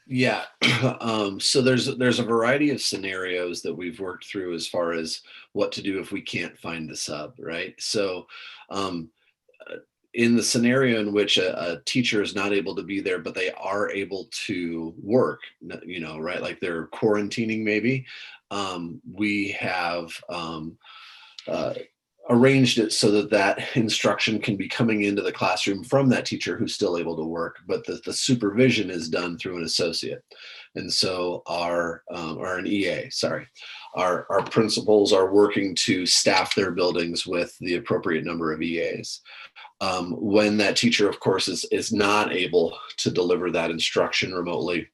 Yeah. So there's a variety of scenarios that we've worked through as far as what to do if we can't find the sub, right? So in the scenario in which a teacher is not able to be there, but they are able to work, right? Like they're quarantining maybe. We have arranged it so that instruction can be coming into the classroom from that teacher who's still able to work, but the supervision is done through an associate. And so our principals are working to staff their buildings with the appropriate number of EAs. When that teacher, of course, is not able to deliver that instruction remotely,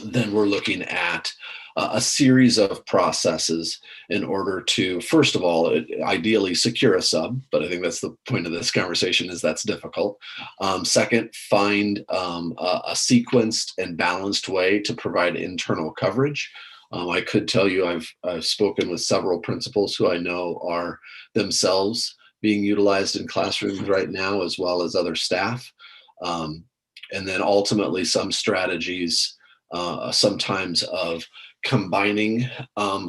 then we're looking at a series of processes in order to, first of all, ideally secure a sub, but I think that's the point of this conversation, is that's difficult. Second, find a sequenced and balanced way to provide internal coverage. I could tell you I've spoken with several principals who I know are themselves being utilized in classrooms right now, as well as other staff. And then ultimately some strategies sometimes of combining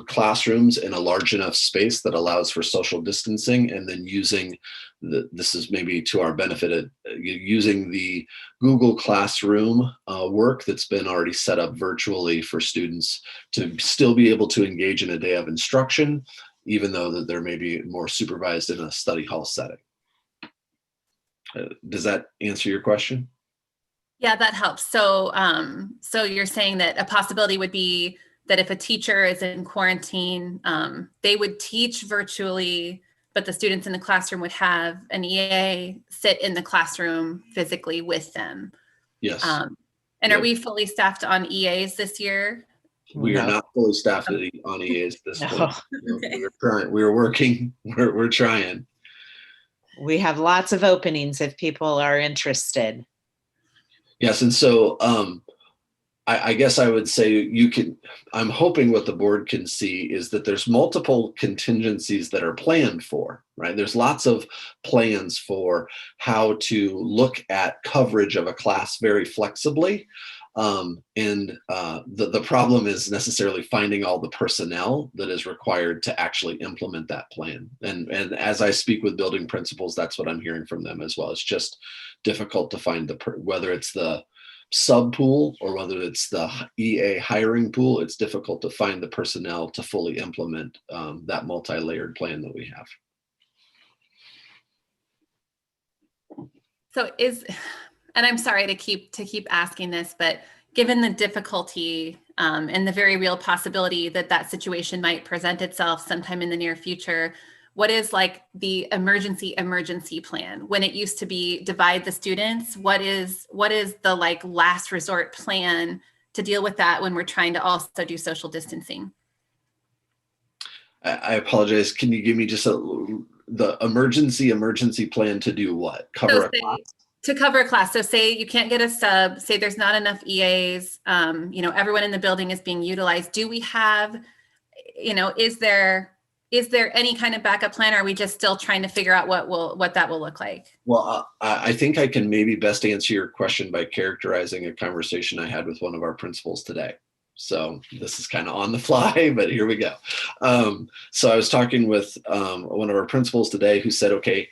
classrooms in a large enough space that allows for social distancing, and then using this is maybe to our benefit, using the Google Classroom work that's been already set up virtually for students to still be able to engage in a day of instruction, even though that they're maybe more supervised in a study hall setting. Does that answer your question? Yeah, that helps. So, so you're saying that a possibility would be that if a teacher is in quarantine, they would teach virtually, but the students in the classroom would have an EA sit in the classroom physically with them. Yes. And Yep. are we fully staffed on EAs this year? We are not fully staffed on EAs at this point. Okay. We're working. We're trying. We have lots of openings if people are interested. Yes, and so I guess I would say you can, I'm hoping what the board can see is that there's multiple contingencies that are planned for, right? There's lots of plans for how to look at coverage of a class very flexibly. The problem is necessarily finding all the personnel that is required to actually implement that plan. And as I speak with building principals, that's what I'm hearing from them as well. It's just difficult to find whether it's the sub pool or whether it's the EA hiring pool, it's difficult to find the personnel to fully implement that multi-layered plan that we have. So and I'm sorry to keep asking this, but given the difficulty and the very real possibility that that situation might present itself sometime in the near future, what is like the emergency plan? When it used to be divide the students, what is the like last resort plan to deal with that when we're trying to also do social distancing? I apologize. Can you give me just the emergency plan to do what? Cover a class? To cover a class. So say you can't get a sub, say there's not enough EAs, everyone in the building is being utilized. Do we have, is there any kind of backup plan? Or are we just still trying to figure out what that will look like? Well, I think I can maybe best answer your question by characterizing a conversation I had with one of our principals today. So this is kind of on the fly, but here we go. So I was talking with one of our principals today who said, okay,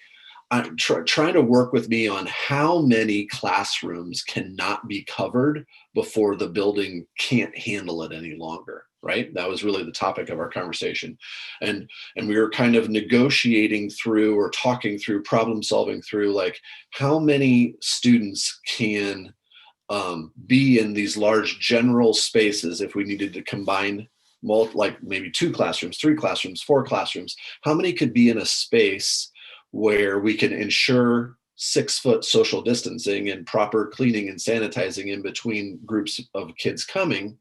I'm trying to work with me on how many classrooms cannot be covered before the building can't handle it any longer, right? That was really the topic of our conversation. And we were kind of negotiating through or talking through, problem solving through, like how many students can be in these large general spaces if we needed to combine like maybe 2 classrooms, 3 classrooms, 4 classrooms, how many could be in a space where we can ensure 6-foot social distancing and proper cleaning and sanitizing in between groups of kids coming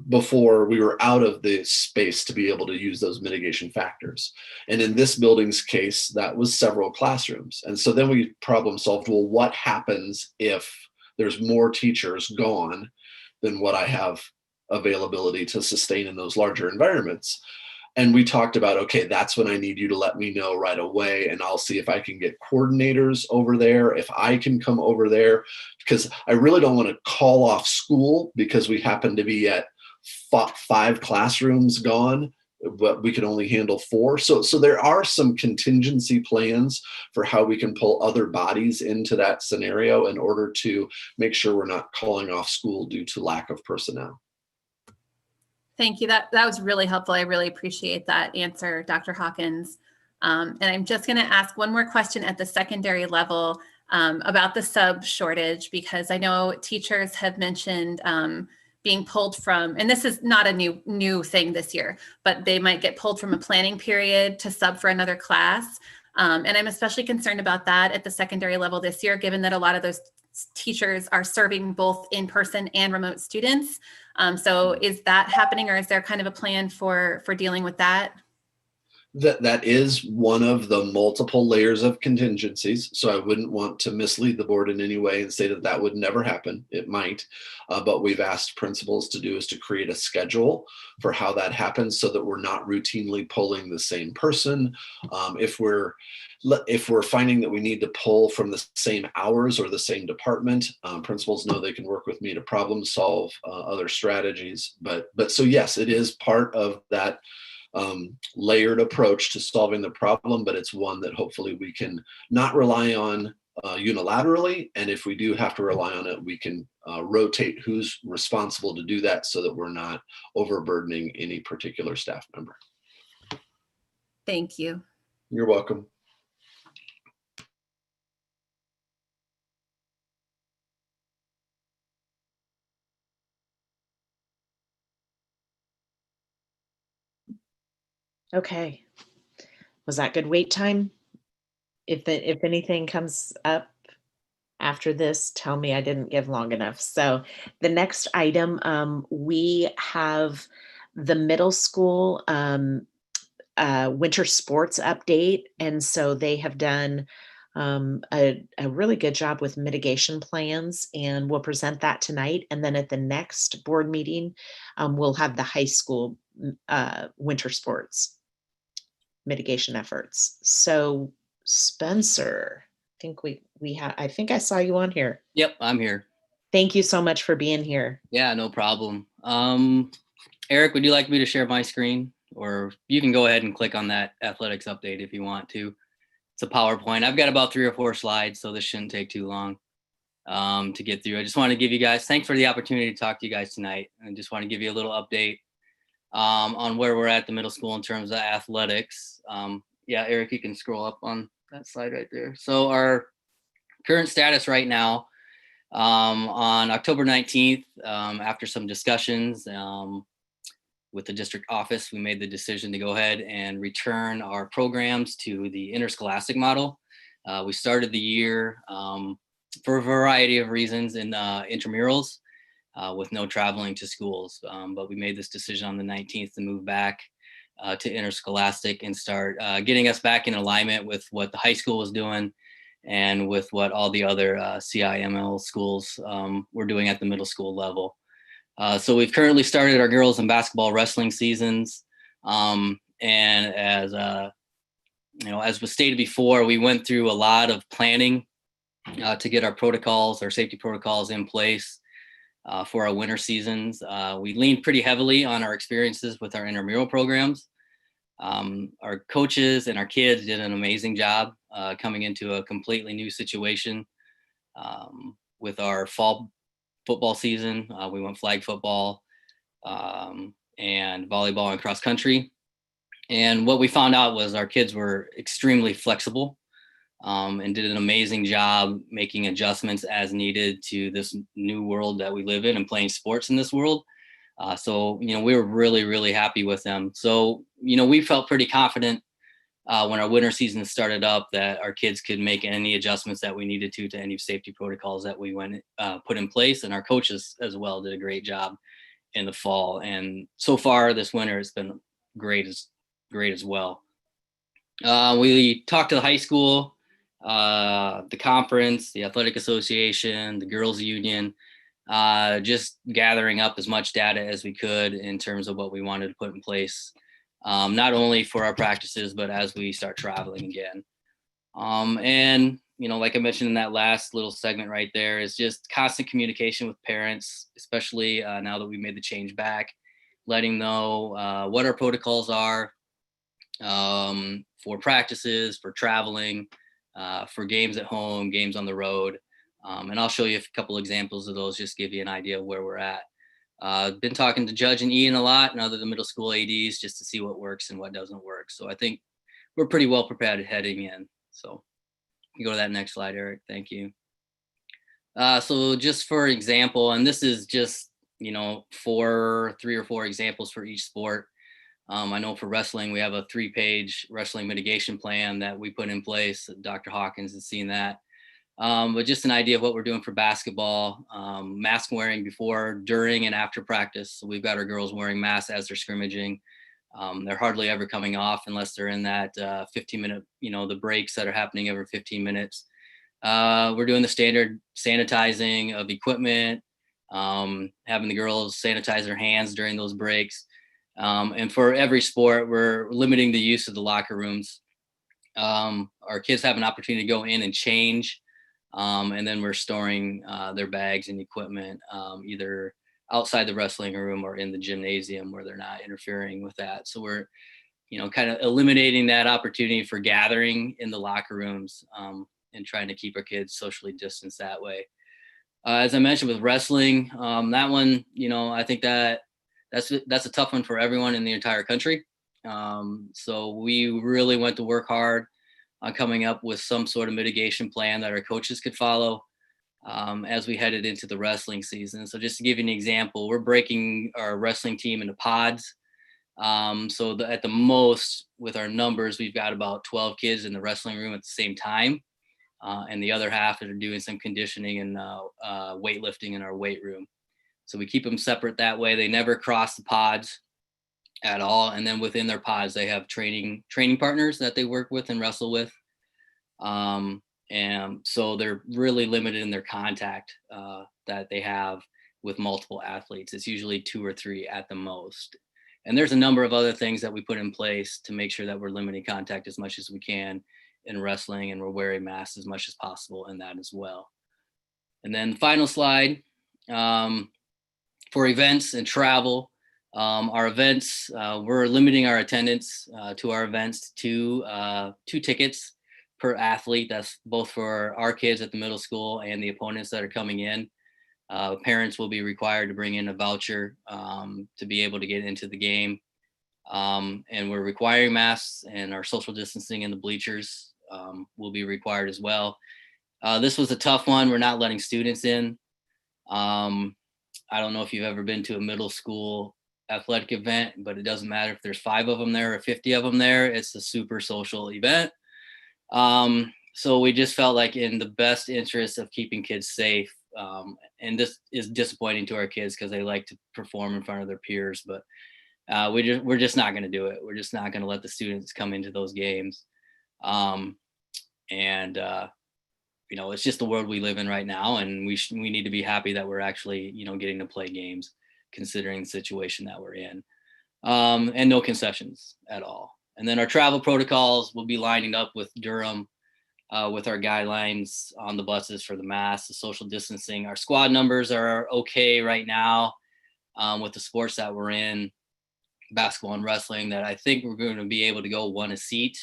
before we were out of the space to be able to use those mitigation factors. And in this building's case, that was several classrooms. And so then we problem solved, well, what happens if there's more teachers gone than what I have availability to sustain in those larger environments? And we talked about, okay, that's when I need you to let me know right away. And I'll see if I can get coordinators over there, if I can come over there, because I really don't want to call off school because we happen to be at 5 classrooms gone, but we can only handle 4. So there are some contingency plans for how we can pull other bodies into that scenario in order to make sure we're not calling off school due to lack of personnel. Thank you. That was really helpful. I really appreciate that answer, Dr. Hawkins. And I'm just going to ask one more question at the secondary level about the sub shortage, because I know teachers have mentioned being pulled from, and this is not a new thing this year, but they might get pulled from a planning period to sub for another class. And I'm especially concerned about that at the secondary level this year, given that a lot of those teachers are serving both in-person and remote students. So is that happening, or is there kind of a plan for dealing with that? That is one of the multiple layers of contingencies. So I wouldn't want to mislead the board in any way and say that that would never happen. It might, but we've asked principals to do is to create a schedule for how that happens so that we're not routinely pulling the same person. If we're finding that we need to pull from the same hours or the same department, principals know they can work with me to problem solve other strategies. But so yes, it is part of that layered approach to solving the problem, but it's one that hopefully we can not rely on unilaterally. And if we do have to rely on it, we can rotate who's responsible to do that so that we're not overburdening any particular staff member. Thank you. You're welcome. Okay. Was that good wait time? If anything comes up after this, tell me I didn't give long enough. So the next item, we have the middle school winter sports update. And so they have done a really good job with mitigation plans, and we'll present that tonight. And then at the next board meeting, we'll have the high school winter sports mitigation efforts. So Spencer, I think I saw you on here. Yep, I'm here. Thank you so much for being here. Yeah, no problem. Eric, would you like me to share my screen? Or you can go ahead and click on that athletics update if you want to. It's a PowerPoint. I've got about 3 or 4 slides, so this shouldn't take too long to get through. I just want to give you guys, thanks for the opportunity to talk to you guys tonight. I just want to give you a little update on where we're at the middle school in terms of athletics. Yeah, Eric, you can scroll up on that slide right there. So our current status right now, on October 19th, after some discussions with the district office, we made the decision to go ahead and return our programs to the interscholastic model. We started the year for a variety of reasons in intramurals with no traveling to schools. But we made this decision on the 19th to move back to interscholastic and start getting us back in alignment with what the high school was doing and with what all the other CIML schools were doing at the middle school level. So we've currently started our girls and basketball wrestling seasons. And as as was stated before, we went through a lot of planning to get our protocols, our safety protocols in place for our winter seasons. We leaned pretty heavily on our experiences with our intramural programs. Our coaches and our kids did an amazing job coming into a completely new situation with our fall football season. We went flag football and volleyball and cross country. And what we found out was our kids were extremely flexible and did an amazing job making adjustments as needed to this new world that we live in and playing sports in this world. So, we were really, really happy with them. So, we felt pretty confident when our winter season started up that our kids could make any adjustments that we needed to any safety protocols that we put in place. And our coaches as well did a great job in the fall. And so far this winter, it's been great as well. We talked to the high school, the conference, the athletic association, the girls union, just gathering up as much data as we could in terms of what we wanted to put in place, not only for our practices, but as we start traveling again. And, like I mentioned in that last little segment right there, is just constant communication with parents, especially now that we made the change back, letting know what our protocols are for practices, for traveling, for games at home, games on the road. And I'll show you a couple examples of those, just give you an idea of where we're at. Been talking to Judge and Ian a lot and other the middle school ADs just to see what works and what doesn't work. So I think we're pretty well prepared heading in. So you go to that next slide, Eric. Thank you. So just for example, and this is just, 3 or 4 examples for each sport. I know for wrestling, we have a 3-page wrestling mitigation plan that we put in place. Dr. Hawkins has seen that. But just an idea of what we're doing for basketball, mask wearing before, during, and after practice. So we've got our girls wearing masks as they're scrimmaging. They're hardly ever coming off unless they're in that 15-minute, the breaks that are happening every 15 minutes. We're doing the standard sanitizing of equipment, having the girls sanitize their hands during those breaks. And for every sport, we're limiting the use of the locker rooms. Our kids have an opportunity to go in and change. And then we're storing their bags and equipment either outside the wrestling room or in the gymnasium where they're not interfering with that. So we're, kind of eliminating that opportunity for gathering in the locker rooms and trying to keep our kids socially distanced that way. As I mentioned with wrestling, that one, I think that's a tough one for everyone in the entire country. So we really went to work hard on coming up with some sort of mitigation plan that our coaches could follow as we headed into the wrestling season. So just to give you an example, we're breaking our wrestling team into pods. So at the most with our numbers, we've got about 12 kids in the wrestling room at the same time. And the other half are doing some conditioning and weightlifting in our weight room. So we keep them separate that way. They never cross the pods at all. And then within their pods, they have training partners that they work with and wrestle with. And so they're really limited in their contact that they have with multiple athletes. It's usually 2 or 3 at the most. And there's a number of other things that we put in place to make sure that we're limiting contact as much as we can in wrestling, and we're wearing masks as much as possible in that as well. And then the final slide, for events and travel, our events, we're limiting our attendance to our events to 2 tickets per athlete. That's both for our kids at the middle school and the opponents that are coming in. Parents will be required to bring in a voucher to be able to get into the game. And we're requiring masks, and our social distancing in the bleachers will be required as well. This was a tough one. We're not letting students in. I don't know if you've ever been to a middle school athletic event, but it doesn't matter if there's 5 of them there or 50 of them there. It's a super social event. So we just felt like in the best interest of keeping kids safe, and this is disappointing to our kids because they like to perform in front of their peers, but we're just not going to do it. We're just not going to let the students come into those games. It's just the world we live in right now, and we need to be happy that we're actually, getting to play games considering the situation that we're in. And no concessions at all. And then our travel protocols will be lining up with Durham with our guidelines on the buses for the masks, the social distancing. Our squad numbers are okay right now with the sports that we're in, basketball and wrestling, that I think we're going to be able to go 1 a seat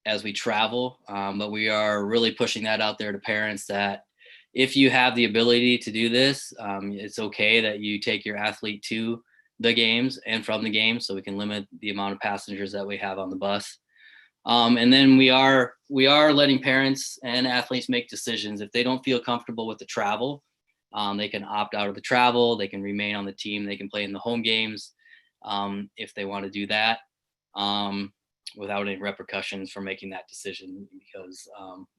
as we travel. But we are really pushing that out there to parents that if you have the ability to do this, it's okay that you take your athlete to the games and from the games, so we can limit the amount of passengers that we have on the bus. And then we are letting parents and athletes make decisions. If they don't feel comfortable with the travel, they can opt out of the travel. They can remain on the team. They can play in the home games if they want to do that without any repercussions for making that decision, because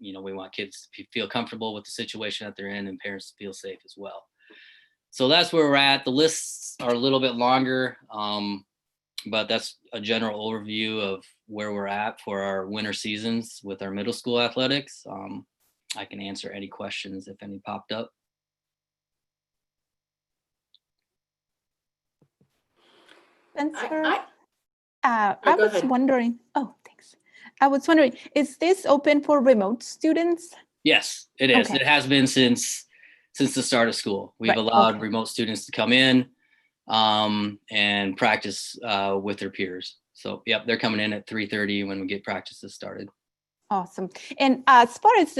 we want kids to feel comfortable with the situation that they're in, and parents to feel safe as well. So that's where we're at. The lists are a little bit longer, but that's a general overview of where we're at for our winter seasons with our middle school athletics. I can answer any questions if any popped up. Spencer, I I go was ahead. wondering, oh, thanks. I was wondering, is this open for remote students? Yes, it is. Okay. It has been since the start of school. We've Right, allowed okay. remote students to come in and practice with their peers. So, yep, they're coming in at 3:30 when we get practices started. Awesome. And as far as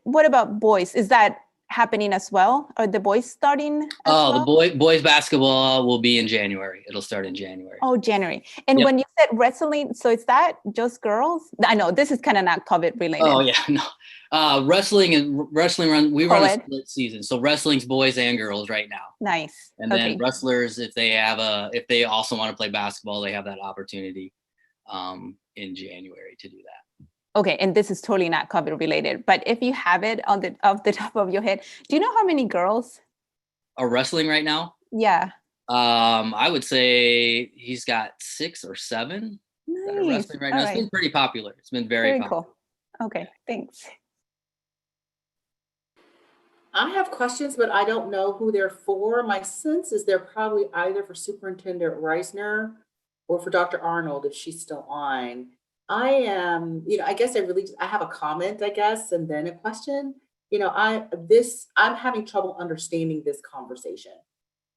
what about boys? Is that happening as well? Are the boys starting as well? The boys basketball will be in January. It'll start in January. Oh, January. And Yep. when you said wrestling, so is that just girls? I know this is kind of not COVID related. Oh yeah, no. Wrestling we run a Co-ed. split season. So wrestling's boys and girls right now. Nice. And Okay. then wrestlers, if they also want to play basketball, they have that opportunity in January to do that. Okay, and this is totally not COVID related, but if you have it off the top of your head, do you know how many girls? Are wrestling right now? Yeah. I would say he's got 6 or 7 that are Nice. wrestling right now. All It's been right. pretty popular. It's been very popular. Cool. Okay, thanks. I have questions, but I don't know who they're for. My sense is they're probably either for Superintendent Reisner or for Dr. Arnold, if she's still on. I am, I guess I have a comment, I guess, and then a question. I'm having trouble understanding this conversation.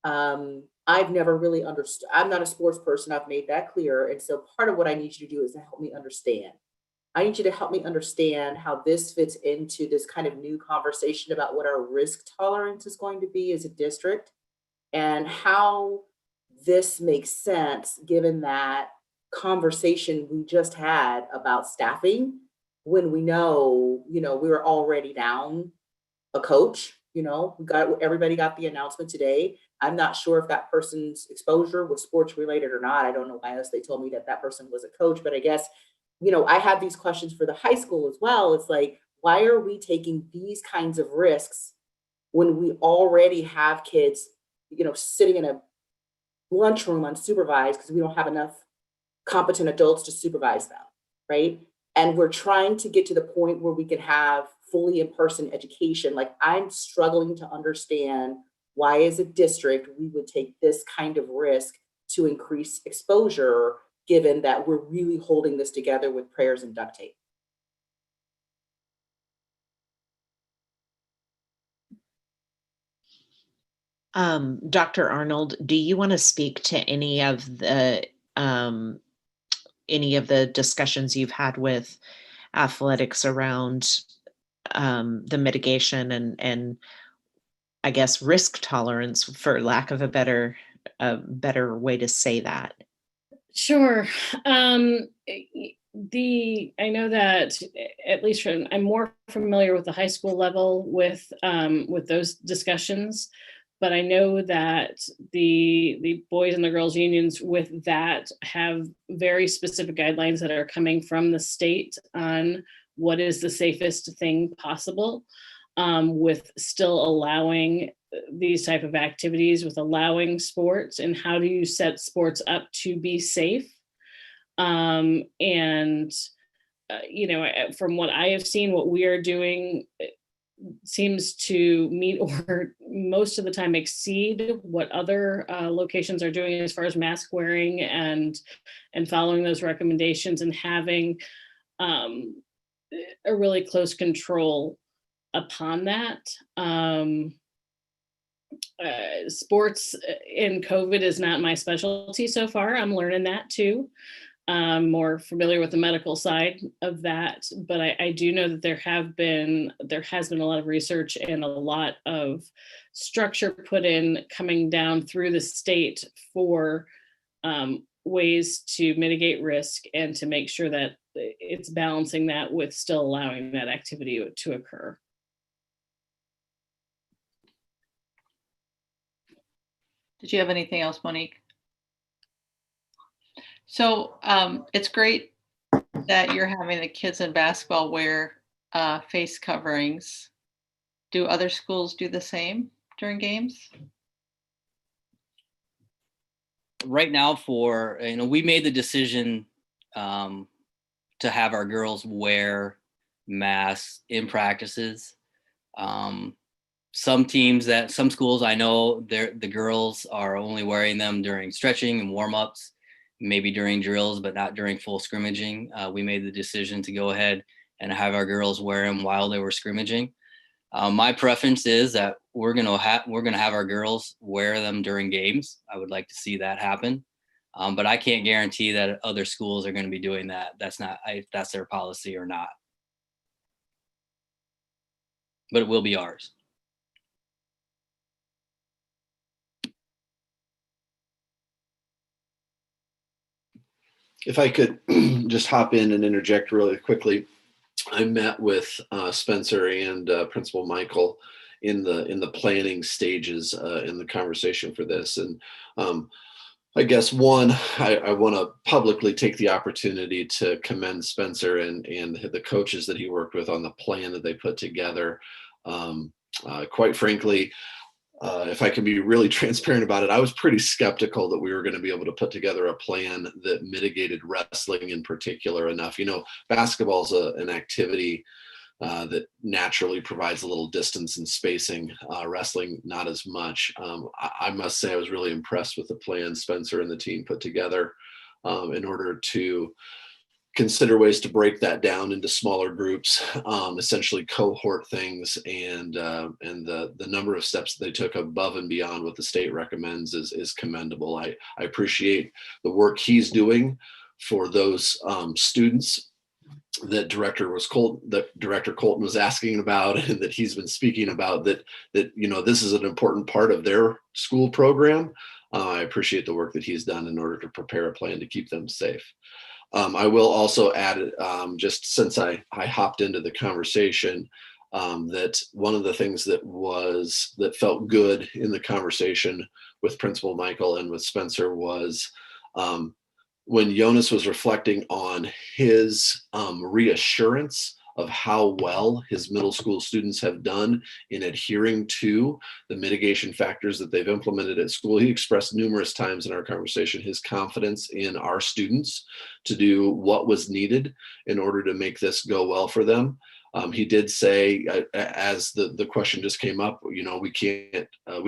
I've never really understood. I'm not a sports person. I've made that clear. And so part of what I need you to do is to help me understand. I need you to help me understand how this fits into this kind of new conversation about what our risk tolerance is going to be as a district and how this makes sense given that conversation we just had about staffing when we know, we were already down a coach, everybody got the announcement today. I'm not sure if that person's exposure was sports related or not. I don't know why else they told me that person was a coach, but I guess I have these questions for the high school as well. It's like, why are we taking these kinds of risks when we already have kids, sitting in a lunchroom unsupervised because we don't have enough competent adults to supervise them, right? And we're trying to get to the point where we can have fully in-person education. Like, I'm struggling to understand why as a district we would take this kind of risk to increase exposure given that we're really holding this together with prayers and duct tape. Dr. Arnold, do you want to speak to any of the discussions you've had with athletics around the mitigation and I guess risk tolerance, for lack of a better way to say that? Sure. I know that at least I'm more familiar with the high school level with those discussions, but I know that the boys and the girls unions with that have very specific guidelines that are coming from the state on what is the safest thing possible, with still allowing these type of activities, with allowing sports, and how do you set sports up to be safe. From what I have seen, what we are doing seems to meet or most of the time exceed what other locations are doing as far as mask wearing and following those recommendations and having a really close control upon that. Sports in COVID is not my specialty so far. I'm learning that too. I'm more familiar with the medical side of that, but I do know that there has been a lot of research and a lot of structure put in coming down through the state for ways to mitigate risk and to make sure that it's balancing that with still allowing that activity to occur. Did you have anything else, Monique? So it's great that you're having the kids in basketball wear face coverings. Do other schools do the same during games? Right now, we made the decision to have our girls wear masks in practices. Some schools I know the girls are only wearing them during stretching and warm-ups, maybe during drills, but not during full scrimmaging. We made the decision to go ahead and have our girls wear them while they were scrimmaging. My preference is that we're gonna have our girls wear them during games. I would like to see that happen, but I can't guarantee that other schools are going to be doing that. That's not if that's their policy or not, but it will be ours. If I could just hop in and interject really quickly, I met with Spencer and Principal Michael in the planning stages in the conversation for this, and I guess I want to publicly take the opportunity to commend Spencer and the coaches that he worked with on the plan that they put together. Quite frankly, if I can be really transparent about it, I was pretty skeptical that we were going to be able to put together a plan that mitigated wrestling in particular enough. You know, basketball is an activity that naturally provides a little distance and spacing. Wrestling, not as much. I must say I was really impressed with the plan Spencer and the team put together in order to consider ways to break that down into smaller groups, essentially cohort things, and the number of steps that they took above and beyond what the state recommends is commendable. I appreciate the work he's doing for those students that Director Colton was asking about, and that he's been speaking about, that you know, this is an important part of their school program. I appreciate the work that he's done in order to prepare a plan to keep them safe. I will also add, just since I hopped into the conversation, that one of the things that felt good in the conversation with Principal Michael and with Spencer was when Jonas was reflecting on his reassurance of how well his middle school students have done in adhering to the mitigation factors that they've implemented at school. He expressed numerous times in our conversation his confidence in our students to do what was needed in order to make this go well for them. He did say, as the question just came up, you know, we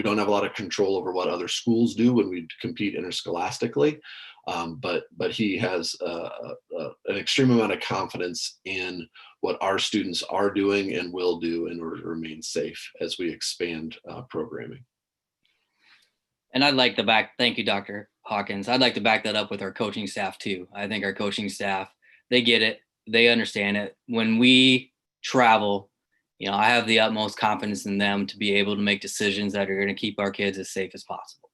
don't have a lot of control over what other schools do when we compete interscholastically. But he has an extreme amount of confidence in what our students are doing and will do in order to remain safe as we expand programming. And thank you, Dr. Hawkins. I'd like to back that up with our coaching staff too. I think our coaching staff, they get it, they understand it. When we travel, you know, I have the utmost confidence in them to be able to make decisions that are going to keep our kids as safe as possible.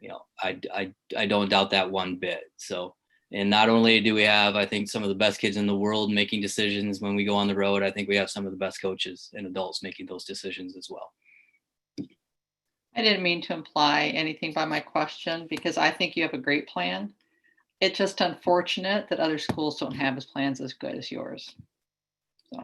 You know, I don't doubt that one bit. So, and not only do we have, I think, some of the best kids in the world making decisions when we go on the road, I think we have some of the best coaches and adults making those decisions as well. I didn't mean to imply anything by my question, because I think you have a great plan. It's just unfortunate that other schools don't have as plans as good as yours. So.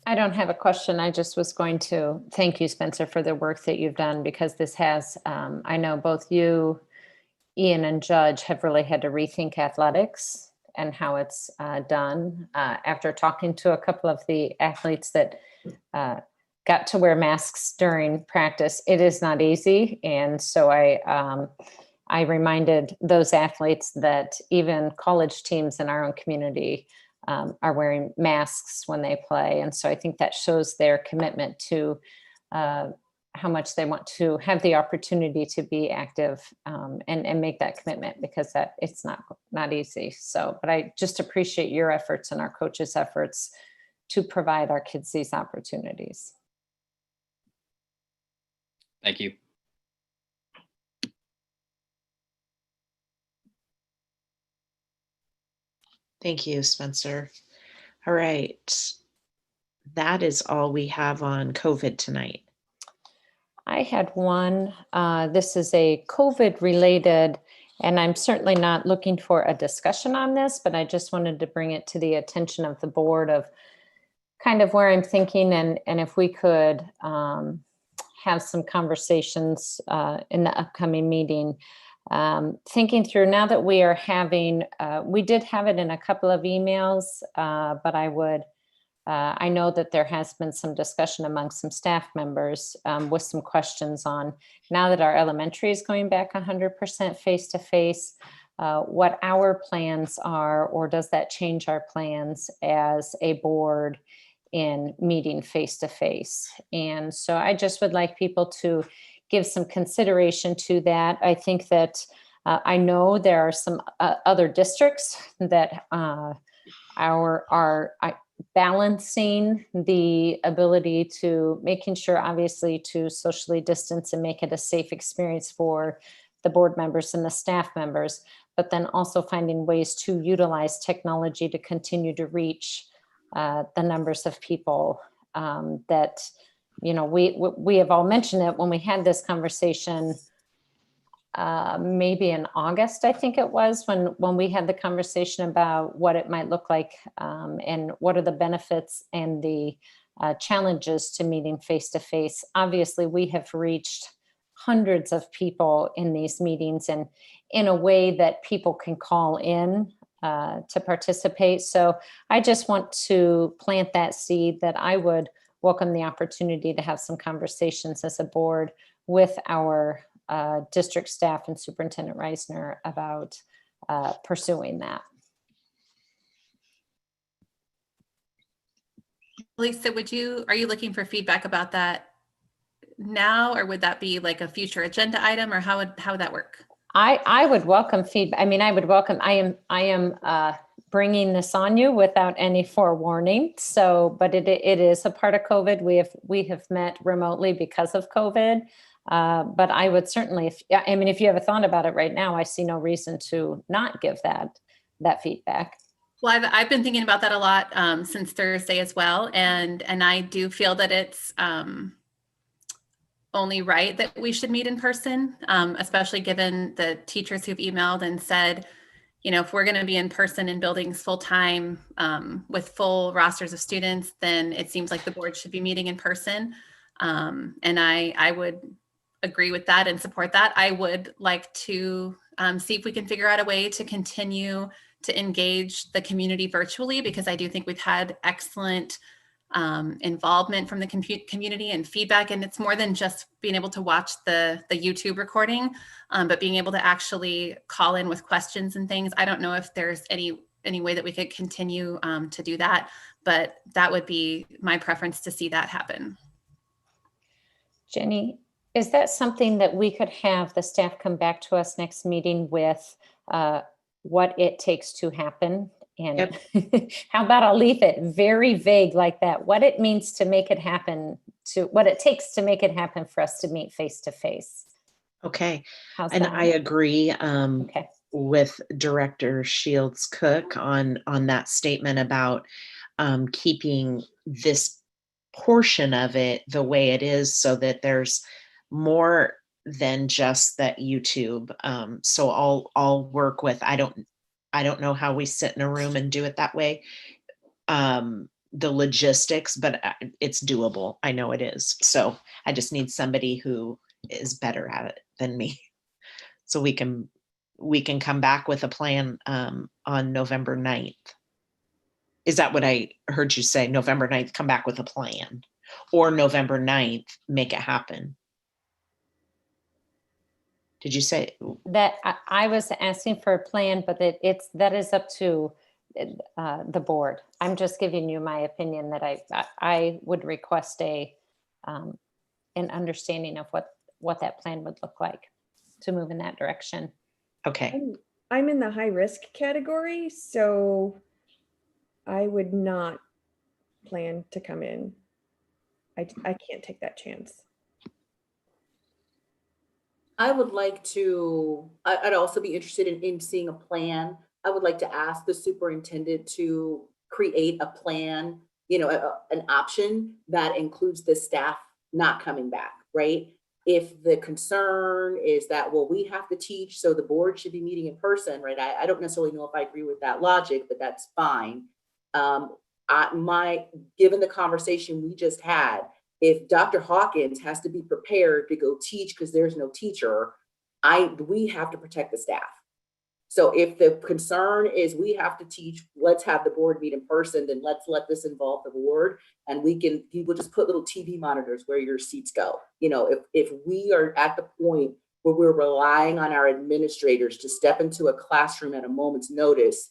I don't have a question. I just was going to thank you, Spencer, for the work that you've done, because this has, I know both you, Ian, and Judge have really had to rethink athletics and how it's done. After talking to a couple of the athletes that got to wear masks during practice, it is not easy. And so I reminded those athletes that even college teams in our own community are wearing masks when they play. And so I think that shows their commitment to how much they want to have the opportunity to be active and make that commitment, because it's not easy. So, but I just appreciate your efforts and our coaches' efforts to provide our kids these opportunities. Thank you. Thank you, Spencer. All right. That is all we have on COVID tonight. I had one. This is a COVID related, and I'm certainly not looking for a discussion on this, but I just wanted to bring it to the attention of the board of kind of where I'm thinking, and if we could have some conversations in the upcoming meeting. Thinking through, now that we are having, we did have it in a couple of emails, but I know that there has been some discussion among some staff members with some questions on, now that our elementary is going back 100% face-to-face, what our plans are, or does that change our plans as a board in meeting face-to-face? And so I just would like people to give some consideration to that. I think that I know there are some other districts that are balancing the ability to making sure, obviously, to socially distance and make it a safe experience for the board members and the staff members, but then also finding ways to utilize technology to continue to reach the numbers of people that, you know, we have all mentioned it when we had this conversation maybe in August, I think it was, when we had the conversation about what it might look like and what are the benefits and the challenges to meeting face to face. Obviously, we have reached hundreds of people in these meetings and in a way that people can call in to participate. So I just want to plant that seed that I would welcome the opportunity to have some conversations as a board with our district staff and Superintendent Reisner about pursuing that. Lisa, are you looking for feedback about that now, or would that be like a future agenda item, or how would that work? I would welcome feedback. I mean, I am bringing this on you without any forewarning. So, but it is a part of COVID. We have met remotely because of COVID. But I would certainly, if you have a thought about it right now, I see no reason to not give that feedback. Well, I've been thinking about that a lot since Thursday as well, and I do feel that it's only right that we should meet in person, especially given the teachers who've emailed and said, if we're going to be in person in buildings full time with full rosters of students, then it seems like the board should be meeting in person. And I would agree with that and support that. I would like to see if we can figure out a way to continue to engage the community virtually, because I do think we've had excellent involvement from the community and feedback. And it's more than just being able to watch the YouTube recording, but being able to actually call in with questions and things. I don't know if there's any way that we could continue to do that, but that would be my preference to see that happen. Jenny, is that something that we could have the staff come back to us next meeting with what it takes to happen? And how about I'll leave it very vague like that, what it means to make it happen, to what it takes to make it happen for us to meet face to face. Okay. How's and that? I agree Okay. with Director Shields Cook on that statement about keeping this portion of it the way it is, so that there's more than just that YouTube. So I'll work with, I don't know how we sit in a room and do it that way, the logistics, but it's doable. I know it is. So I just need somebody who is better at it than me. So we can come back with a plan on November 9th. Is that what I heard you say? November 9th, come back with a plan, or November 9th, make it happen. Did you say that? I was asking for a plan, but that is up to the board. I'm just giving you my opinion that I would request an understanding of what that plan would look like to move in that direction. Okay. I'm in the high risk category, so I would not plan to come in. I can't take that chance. I would like to, I'd also be interested in seeing a plan. I would like to ask the superintendent to create a plan, an option that includes the staff not coming back, right? If the concern is that, well, we have to teach, so the board should be meeting in person, right? I don't necessarily know if I agree with that logic, but that's fine. Given the conversation we just had, if Dr. Hawkins has to be prepared to go teach because there's no teacher, we have to protect the staff. So if the concern is we have to teach, let's have the board meet in person, then let's let this involve the board, and you will just put little TV monitors where your seats go. If we are at the point where we're relying on our administrators to step into a classroom at a moment's notice,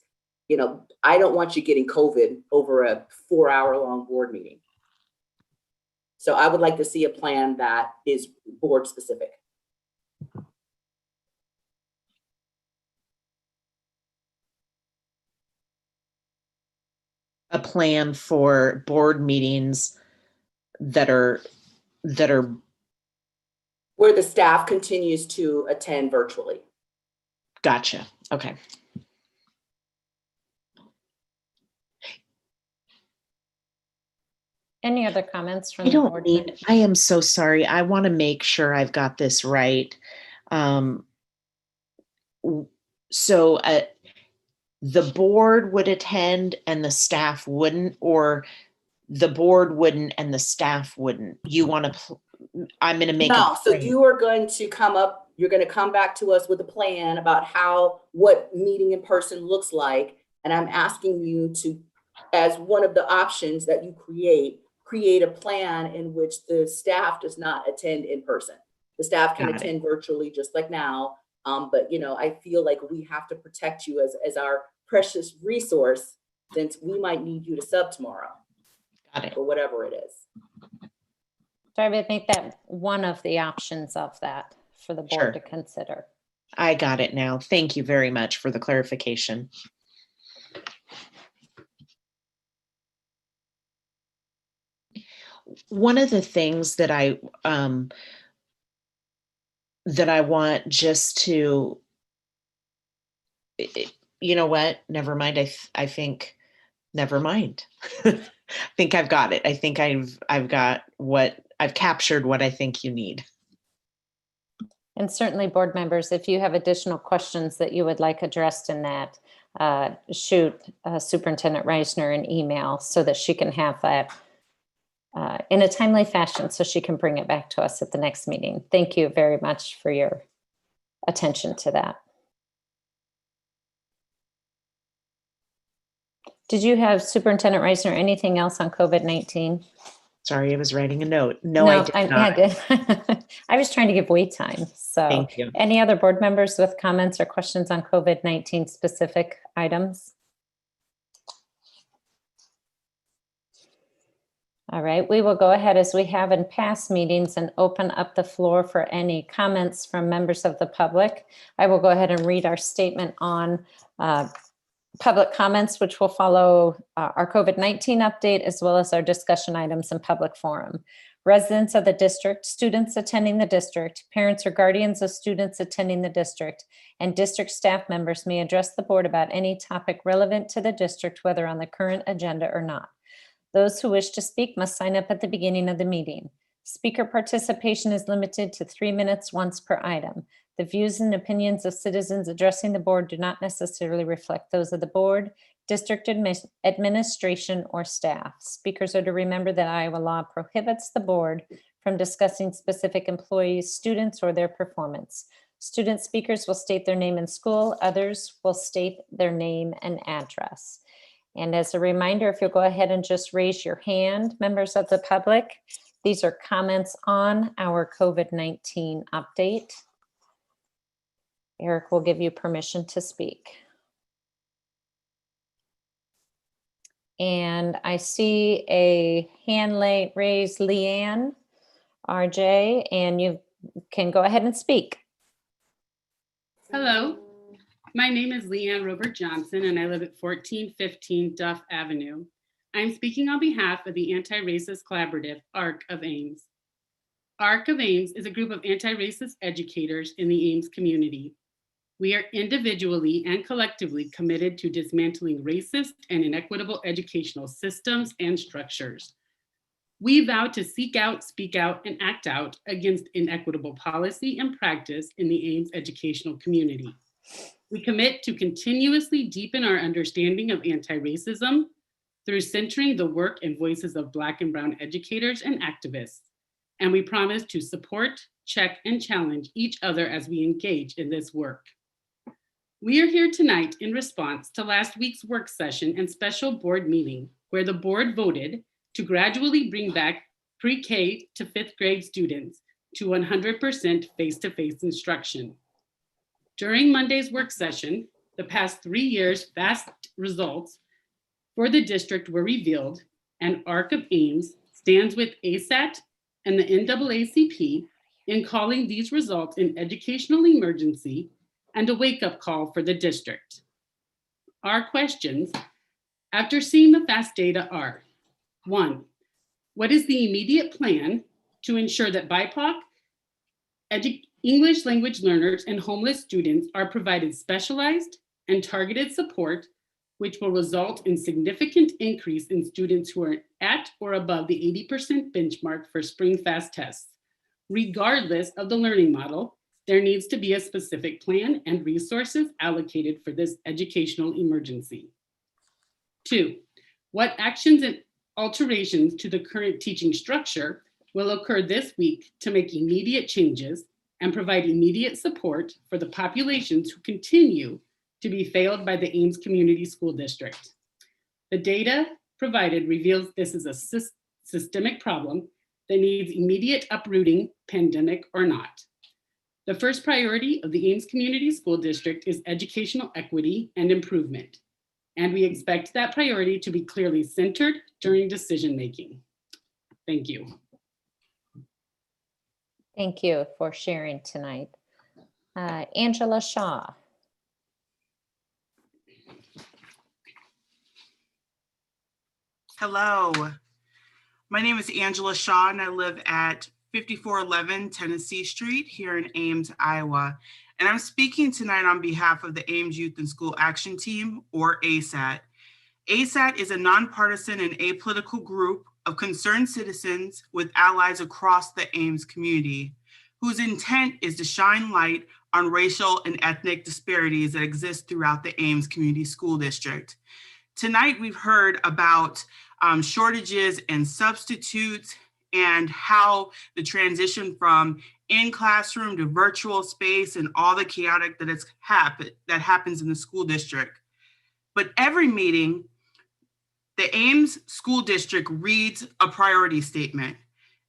I don't want you getting COVID over a 4-hour-long board meeting. So I would like to see a plan that is board specific. A plan for board meetings that are where the staff continues to attend virtually. Gotcha. Okay. Any other comments from the board? I am so sorry. I want to make sure I've got this right. So the board would attend and the staff wouldn't, or the board wouldn't and the staff wouldn't? You want to, I'm going to make No, a so point. you are going to come up, you're going to come back to us with a plan about what meeting in person looks like. And I'm asking you to, as one of the options that you create a plan in which the staff does not attend in person. The staff can Got it. attend virtually just like now. But I feel like we have to protect you as our precious resource, since we might need you to sub tomorrow. Got it. Or whatever it is. So I would make that one of the options of that for the board Sure. to consider. I got it now. Thank you very much for the clarification. One of the things that I want just to, you know what? Never mind. I think, never mind. I think I've got it. I think I've got I've captured what I think you need. And certainly board members, if you have additional questions that you would like addressed in that, shoot Superintendent Reisner an email so that she can have that in a timely fashion so she can bring it back to us at the next meeting. Thank you very much for your attention to that. Did you have, Superintendent Reisner, anything else on COVID-19? Sorry, I was writing a note. No, I did not. I was trying to give wait time. So Thank you. any other board members with comments or questions on COVID-19 specific items? All right, we will go ahead as we have in past meetings and open up the floor for any comments from members of the public. I will go ahead and read our statement on public comments, which will follow our COVID-19 update, as well as our discussion items in public forum. Residents of the district, students attending the district, parents or guardians of students attending the district, and district staff members may address the board about any topic relevant to the district, whether on the current agenda or not. Those who wish to speak must sign up at the beginning of the meeting. Speaker participation is limited to 3 minutes once per item. The views and opinions of citizens addressing the board do not necessarily reflect those of the board, district administration, or staff. Speakers are to remember that Iowa law prohibits the board from discussing specific employees, students, or their performance. Student speakers will state their name and school. Others will state their name and address. And as a reminder, if you'll go ahead and just raise your hand, members of the public, these are comments on our COVID-19 update. Eric will give you permission to speak. And I see a hand raised, Leanne, RJ, and you can go ahead and speak. Hello, my name is Leanne Robert Johnson, and I live at 1415 Duff Avenue. I'm speaking on behalf of the Anti-Racist Collaborative, ARC of Ames. ARC of Ames is a group of anti-racist educators in the Ames community. We are individually and collectively committed to dismantling racist and inequitable educational systems and structures. We vow to seek out, speak out, and act out against inequitable policy and practice in the Ames educational community. We commit to continuously deepen our understanding of anti-racism through centering the work and voices of Black and Brown educators and activists. And we promise to support, check, and challenge each other as we engage in this work. We are here tonight in response to last week's work session and special board meeting, where the board voted to gradually bring back pre-K to 5th grade students to 100% face-to-face instruction. During Monday's work session, the past 3 years' fast results for the district were revealed, and ARC of Ames stands with ASAT and the NAACP in calling these results an educational emergency and a wake-up call for the district. Our questions after seeing the FAST data are: 1, what is the immediate plan to ensure that BIPOC, English language learners, and homeless students are provided specialized and targeted support, which will result in significant increase in students who are at or above the 80% benchmark for spring FAST tests, regardless of the learning model, There needs to be a specific plan and resources allocated for this educational emergency. 2, what actions and alterations to the current teaching structure will occur this week to make immediate changes and provide immediate support for the populations who continue to be failed by the Ames Community School District? The data provided reveals this is a systemic problem that needs immediate uprooting, pandemic or not. The first priority of the Ames Community School District is educational equity and improvement, and we expect that priority to be clearly centered during decision-making. Thank you. Thank you for sharing tonight. Angela Shaw. Hello, my name is Angela Shaw and I live at 5411 Tennessee Street here in Ames, Iowa. And I'm speaking tonight on behalf of the Ames Youth and School Action Team, or ASAT. ASAT is a nonpartisan and apolitical group of concerned citizens with allies across the Ames community, whose intent is to shine light on racial and ethnic disparities that exist throughout the Ames Community School District. Tonight, we've heard about shortages and substitutes and how the transition from in-classroom to virtual space and all the chaotic that happens in the school district. But every meeting, the Ames School District reads a priority statement.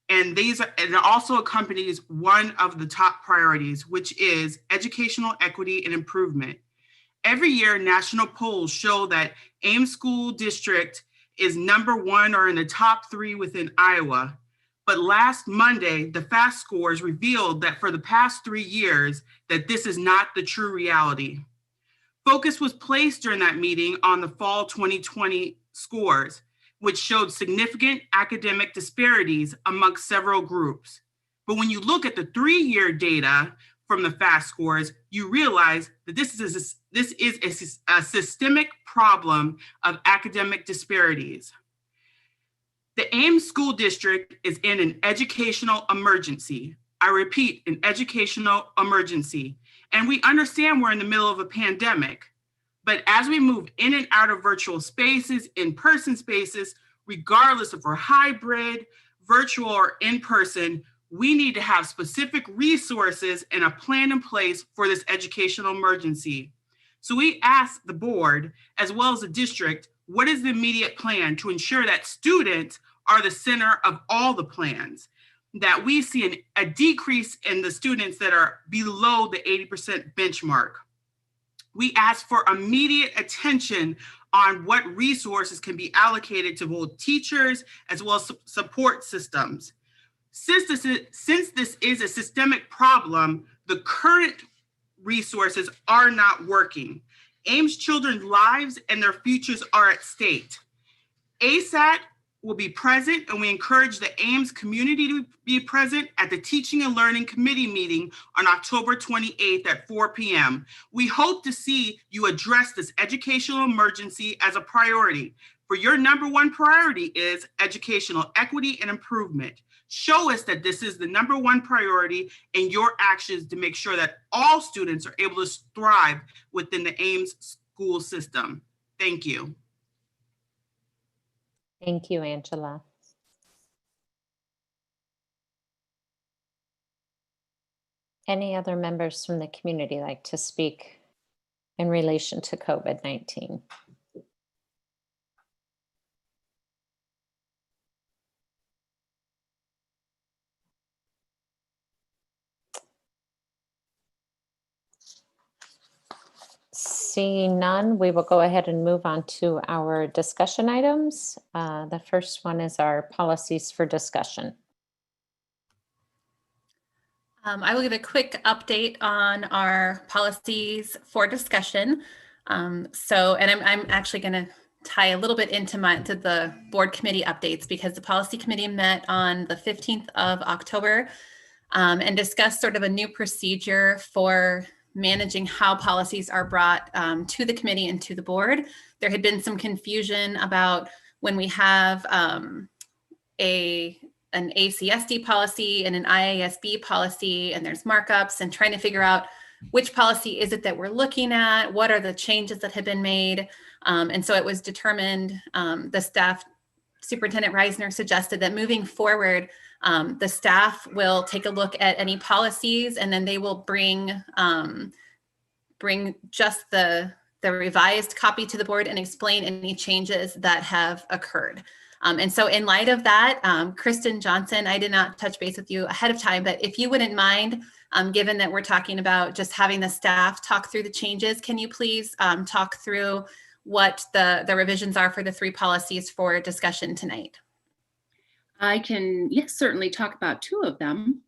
And it also accompanies one of the top priorities, which is educational equity and improvement. Every year, national polls show that Ames School District is #1 or in the top 3 within Iowa. But last Monday, the FAST scores revealed that for the past 3 years, that this is not the true reality. Focus was placed during that meeting on the fall 2020 scores, which showed significant academic disparities amongst several groups. But when you look at the 3-year data from the FAST scores, you realize that this is a systemic problem of academic disparities. The Ames School District is in an educational emergency. I repeat, an educational emergency. And we understand we're in the middle of a pandemic. But as we move in and out of virtual spaces, in-person spaces, regardless if we're hybrid, virtual, or in-person, we need to have specific resources and a plan in place for this educational emergency. So we asked the board, as well as the district, what is the immediate plan to ensure that students are the center of all the plans, that we see a decrease in the students that are below the 80% benchmark. We asked for immediate attention on what resources can be allocated to both teachers as well as support systems. Since this is a systemic problem, the current resources are not working. Ames children's lives and their futures are at stake. ASAT will be present, and we encourage the Ames community to be present at the Teaching and Learning Committee meeting on October 28th at 4 p.m. We hope to see you address this educational emergency as a priority. For your #1 priority is educational equity and improvement. Show us that this is the #1 priority in your actions to make sure that all students are able to thrive within the Ames school system. Thank you. Thank you, Angela. Any other members from the community like to speak in relation to COVID-19? Seeing none, we will go ahead and move on to our discussion items. The first one is our policies for discussion. I will give a quick update on our policies for discussion. And I'm actually going to tie a little bit into the board committee updates, because the policy committee met on the 15th of October and discussed sort of a new procedure for managing how policies are brought to the committee and to the board. There had been some confusion about when we have a an ACSD policy and an IASB policy, and there's markups, and trying to figure out which policy is it that we're looking at, what are the changes that have been made. And so it was determined, the staff, Superintendent Reisner suggested that moving forward, the staff will take a look at any policies, and then they will bring just the revised copy to the board and explain any changes that have occurred. And so in light of that, Kristen Johnson, I did not touch base with you ahead of time, but if you wouldn't mind, given that we're talking about just having the staff talk through the changes, can you please talk through what the revisions are for the 3 policies for discussion tonight? I can, yes, certainly talk about 2 of them.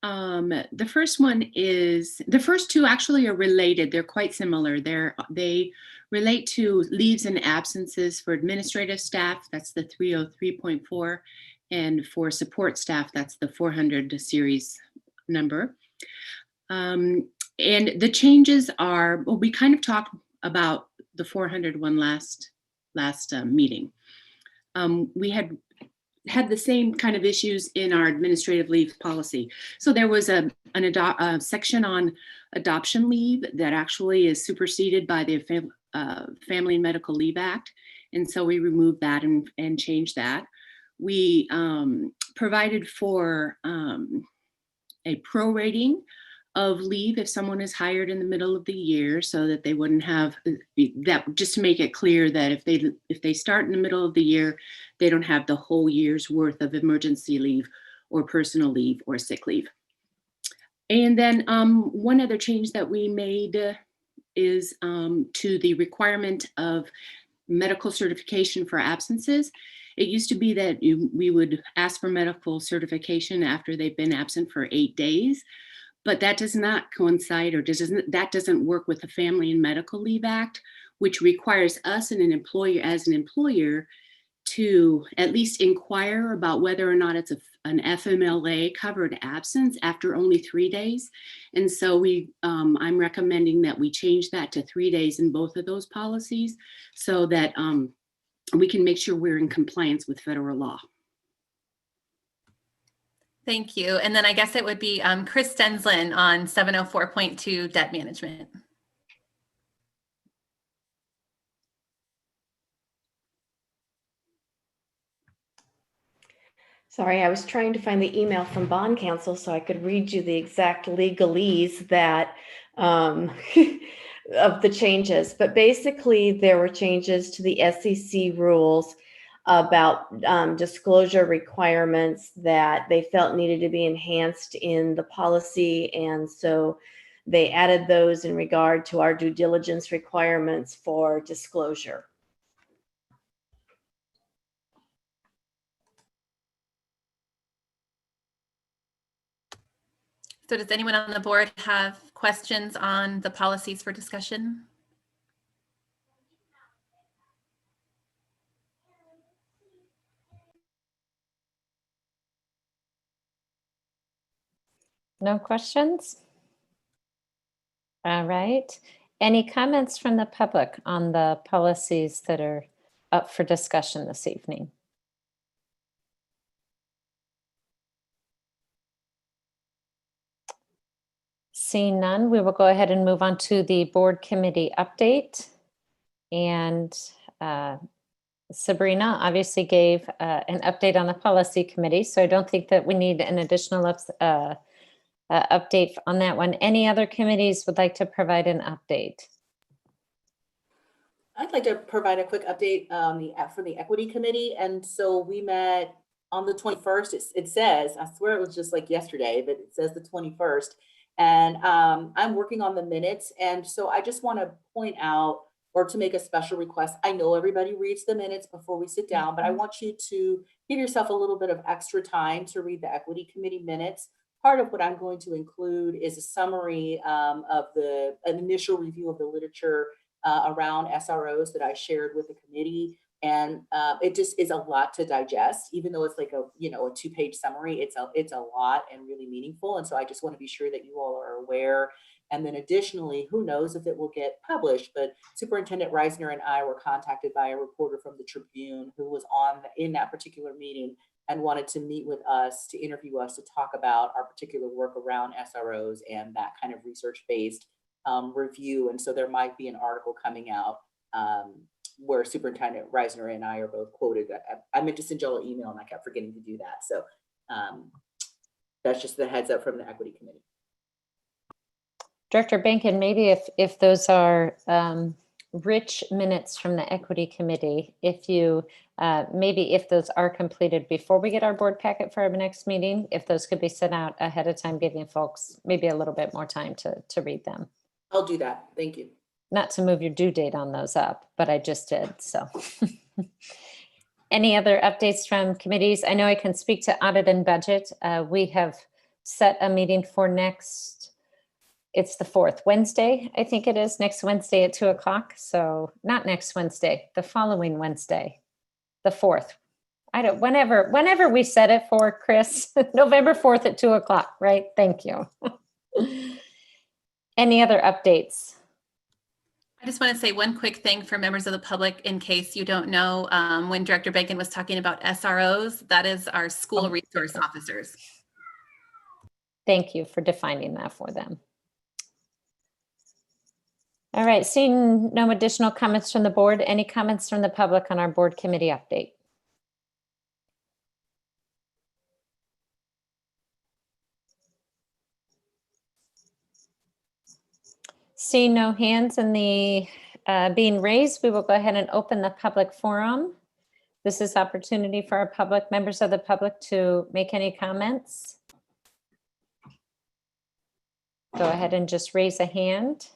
The first one is, the first 2 actually are related. They're quite similar. They relate to leaves and absences for administrative staff. That's the 303.4. And for support staff, that's the 400 series number. And the changes are, well, we kind of talked about the 400 one last meeting. We had the same kind of issues in our administrative leave policy. So there was a section on adoption leave that actually is superseded by the Family and Medical Leave Act. And so we removed that and changed that. We provided for a prorating of leave if someone is hired in the middle of the year, so that they wouldn't have that, just to make it clear that if they start in the middle of the year, they don't have the whole year's worth of emergency leave or personal leave or sick leave. And then one other change that we made is to the requirement of medical certification for absences. It used to be that we would ask for medical certification after they've been absent for 8 days. But that does not coincide, or that doesn't work with the Family and Medical Leave Act, which requires us as an employer to at least inquire about whether or not it's an FMLA covered absence after only 3 days. And so I'm recommending that we change that to 3 days in both of those policies, so that we can make sure we're in compliance with federal law. Thank you. And then I guess it would be Chris Stenslin on 704.2 debt management. Sorry, I was trying to find the email from bond counsel so I could read you the exact legalese that of the changes. But basically, there were changes to the SEC rules about disclosure requirements that they felt needed to be enhanced in the policy. And so they added those in regard to our due diligence requirements for disclosure. So does anyone on the board have questions on the policies for discussion? No questions? All right. Any comments from the public on the policies that are up for discussion this evening? Seeing none, we will go ahead and move on to the board committee update. And Sabrina obviously gave an update on the policy committee, so I don't think that we need an additional update on that one. Any other committees would like to provide an update? I'd like to provide a quick update for the equity committee. And so we met on the 21st. It says, I swear it was just like yesterday, but it says the 21st. And I'm working on the minutes. And so I just want to point out, or to make a special request, I know everybody reads the minutes before we sit down, but I want you to give yourself a little bit of extra time to read the equity committee minutes. Part of what I'm going to include is a summary of an initial review of the literature around SROs that I shared with the committee. And it just is a lot to digest, even though it's like a 2-page summary, it's a lot and really meaningful. And so I just want to be sure that you all are aware. And then additionally, who knows if it will get published, but Superintendent Reisner and I were contacted by a reporter from the Tribune who was in that particular meeting and wanted to meet with us, to interview us, to talk about our particular work around SROs and that kind of research-based review. And so there might be an article coming out where Superintendent Reisner and I are both quoted. I meant to send y'all an email and I kept forgetting to do that. So that's just the heads up from the Equity Committee. Director Benkin, maybe if those are rich minutes from the Equity Committee, if you maybe if those are completed before we get our board packet for our next meeting, if those could be sent out ahead of time, giving folks maybe a little bit more time to read them. I'll do that. Thank you. Not to move your due date on those up, but I just did, so. Any other updates from committees? I know I can speak to audit and budget. We have set a meeting for it's the 4th Wednesday, I think it is, next Wednesday at 2 o'clock. So not next Wednesday, the following Wednesday, the 4th. Whenever we set it for, Chris, November 4th at 2 o'clock, right? Thank you. Any other updates? I just want to say one quick thing for members of the public, in case you don't know, when Director Bacon was talking about SROs, that is our school resource officers. Thank you for defining that for them. All right, seeing no additional comments from the board, any comments from the public on our board committee update? Seeing no hands in the being raised, we will go ahead and open the public forum. This is opportunity for our public members of the public to make any comments. Go ahead and just raise a hand.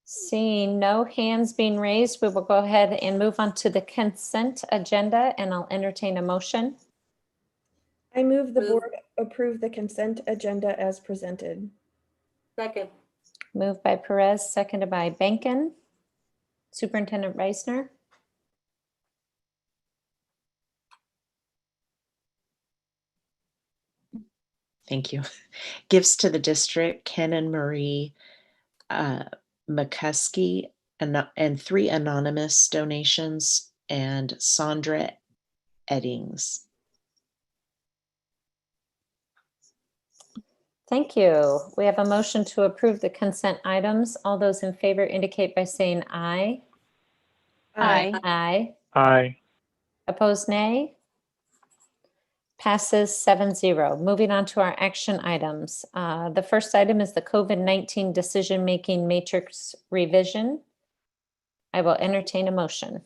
Seeing no hands being raised, we will go ahead and move on to the consent agenda, and I'll entertain a motion. I move the board approve the consent agenda as presented. Second. Moved by Perez, seconded by Benkin. Superintendent Reisner. Thank you. Gifts to the district, Ken and Marie McCuskey, and 3 anonymous donations, and Sandra Eddings. Thank you. We have a motion to approve the consent items. All those in favor indicate by saying aye. Aye. Aye. Aye. Opposed, nay. Passes 7-0. Moving on to our action items. The first item is the COVID-19 decision-making matrix revision. I will entertain a motion.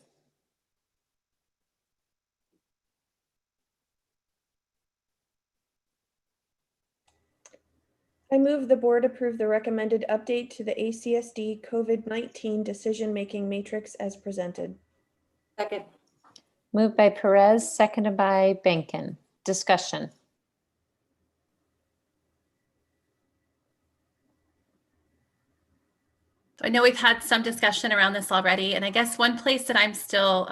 I move the board approve the recommended update to the ACSD COVID-19 decision-making matrix as presented. Second. Moved by Perez, seconded by Benkin. Discussion. I know we've had some discussion around this already, and I guess one place that I'm still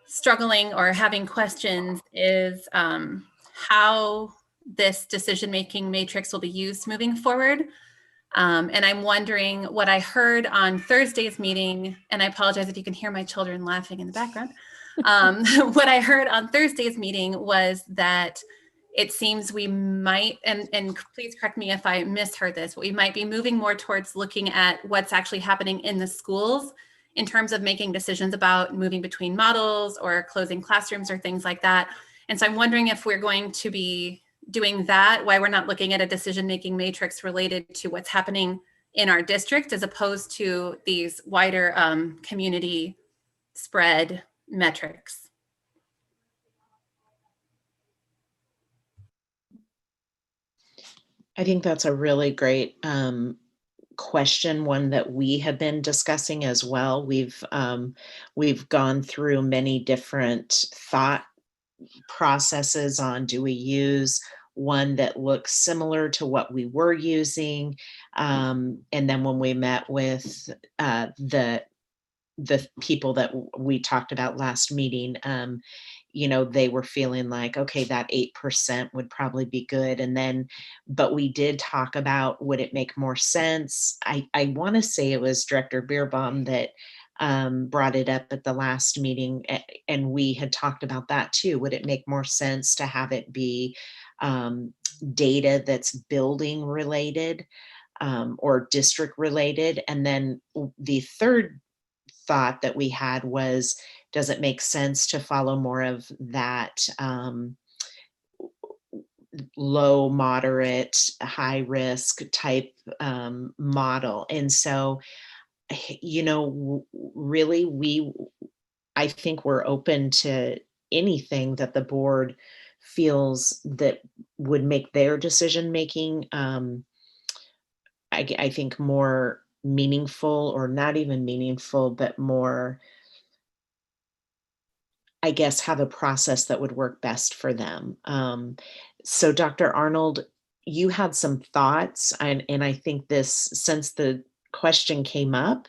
struggling or having questions is how this decision-making matrix will be used moving forward. And I'm wondering what I heard on Thursday's meeting, and I apologize if you can hear my children laughing in the background. What I heard on Thursday's meeting was that it seems we might, and please correct me if I misheard this, but we might be moving more towards looking at what's actually happening in the schools in terms of making decisions about moving between models or closing classrooms or things like that. And so I'm wondering if we're going to be doing that, why we're not looking at a decision-making matrix related to what's happening in our district as opposed to these wider community spread metrics. I think that's a really great question, one that we have been discussing as well. We've gone through many different thought processes on, do we use one that looks similar to what we were using? And then when we met with the people that we talked about last meeting, they were feeling like, okay, that 8% would probably be good. And then, but we did talk about, would it make more sense? I want to say it was Director Beerbaum that brought it up at the last meeting, and we had talked about that too. Would it make more sense to have it be data that's building related or district related? And then the third thought that we had was, does it make sense to follow more of that low, moderate, high risk type model? And so, really, I think we're open to anything that the board feels that would make their decision making, I think, more meaningful, or not even meaningful, but more, I guess, have a process that would work best for them. So Dr. Arnold, you had some thoughts, and I think this, since the question came up,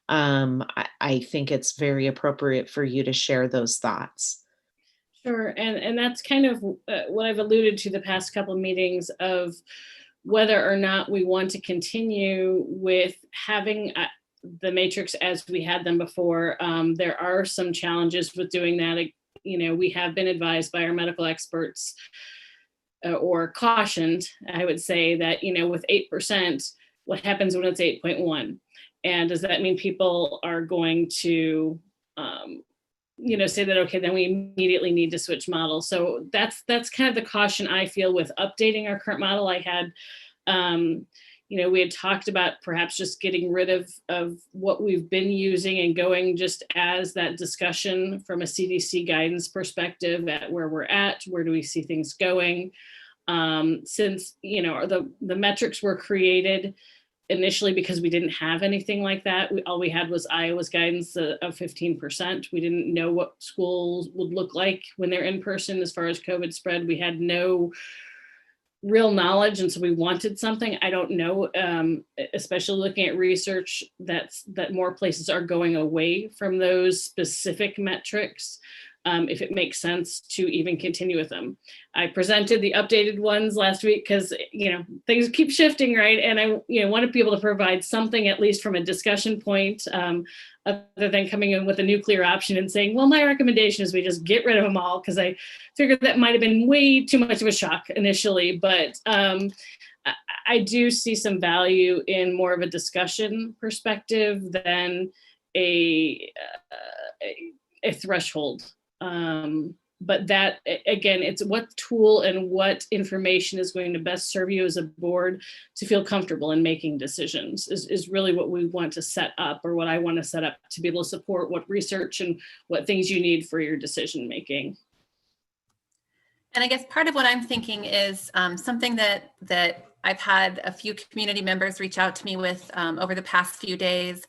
I think it's very appropriate for you to share those thoughts. Sure, and that's kind of what I've alluded to the past couple of meetings of whether or not we want to continue with having the matrix as we had them before. There are some challenges with doing that. We have been advised by our medical experts or cautioned, I would say, that, with 8%, what happens when it's 8.1? And does that mean people are going to, say that, okay, then we immediately need to switch models? So that's kind of the caution I feel with updating our current model. I had, we had talked about perhaps just getting rid of what we've been using and going just as that discussion from a CDC guidance perspective at where we're at, where do we see things going? Since, the metrics were created initially because we didn't have anything like that. All we had was Iowa's guidance of 15%. We didn't know what schools would look like when they're in person as far as COVID spread. We had no real knowledge, and so we wanted something. I don't know, especially looking at research that more places are going away from those specific metrics. If it makes sense to even continue with them. I presented the updated ones last week because, things keep shifting, right? And I, want to be able to provide something, at least from a discussion point, other than coming in with a nuclear option and saying, well, my recommendation is we just get rid of them all, because I figured that might have been way too much of a shock initially. But I do see some value in more of a discussion perspective than a threshold. But that, again, it's what tool and what information is going to best serve you as a board to feel comfortable in making decisions is really what we want to set up, or what I want to set up to be able to support what research and what things you need for your decision making. And I guess part of what I'm thinking is something that I've had a few community members reach out to me with over the past few days,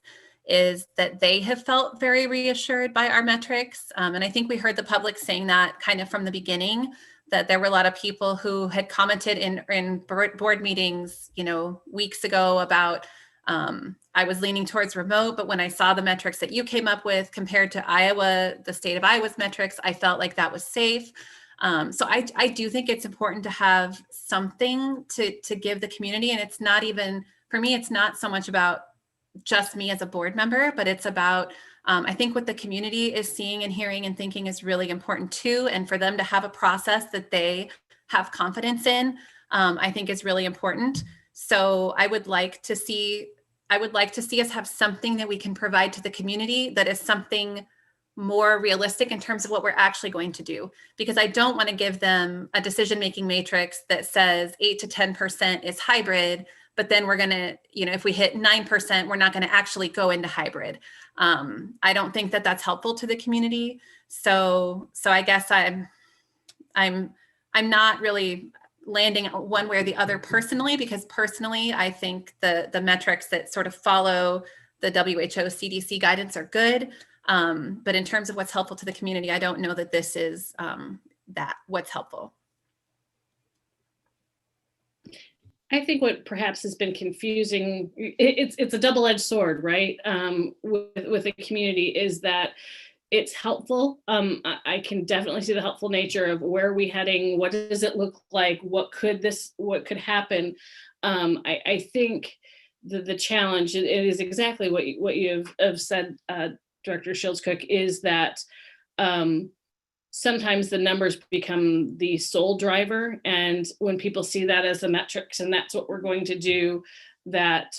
is that they have felt very reassured by our metrics. And I think we heard the public saying that kind of from the beginning, that there were a lot of people who had commented in board meetings, weeks ago about, I was leaning towards remote, but when I saw the metrics that you came up with compared to Iowa, the state of Iowa's metrics, I felt like that was safe. So I do think it's important to have something to give the community. And it's not even, for me, it's not so much about just me as a board member, but it's about, I think what the community is seeing and hearing and thinking is really important too. And for them to have a process that they have confidence in, I think is really important. So I would like to see us have something that we can provide to the community that is something more realistic in terms of what we're actually going to do, because I don't want to give them a decision-making matrix that says 8 to 10% is hybrid, but then we're going to, if we hit 9%, we're not going to actually go into hybrid. I don't think that that's helpful to the community. So I guess I'm not really landing one way or the other personally, because personally, I think the metrics that sort of follow the WHO CDC guidance are good. But in terms of what's helpful to the community, I don't know that this is what's helpful. I think what perhaps has been confusing, it's a double-edged sword, right? With the community, is that it's helpful. I can definitely see the helpful nature of where are we heading? What does it look like? What could happen? I think the challenge, it is exactly what you have said, Director Shields-Cook, is that sometimes the numbers become the sole driver. And when people see that as the metrics and that's what we're going to do, that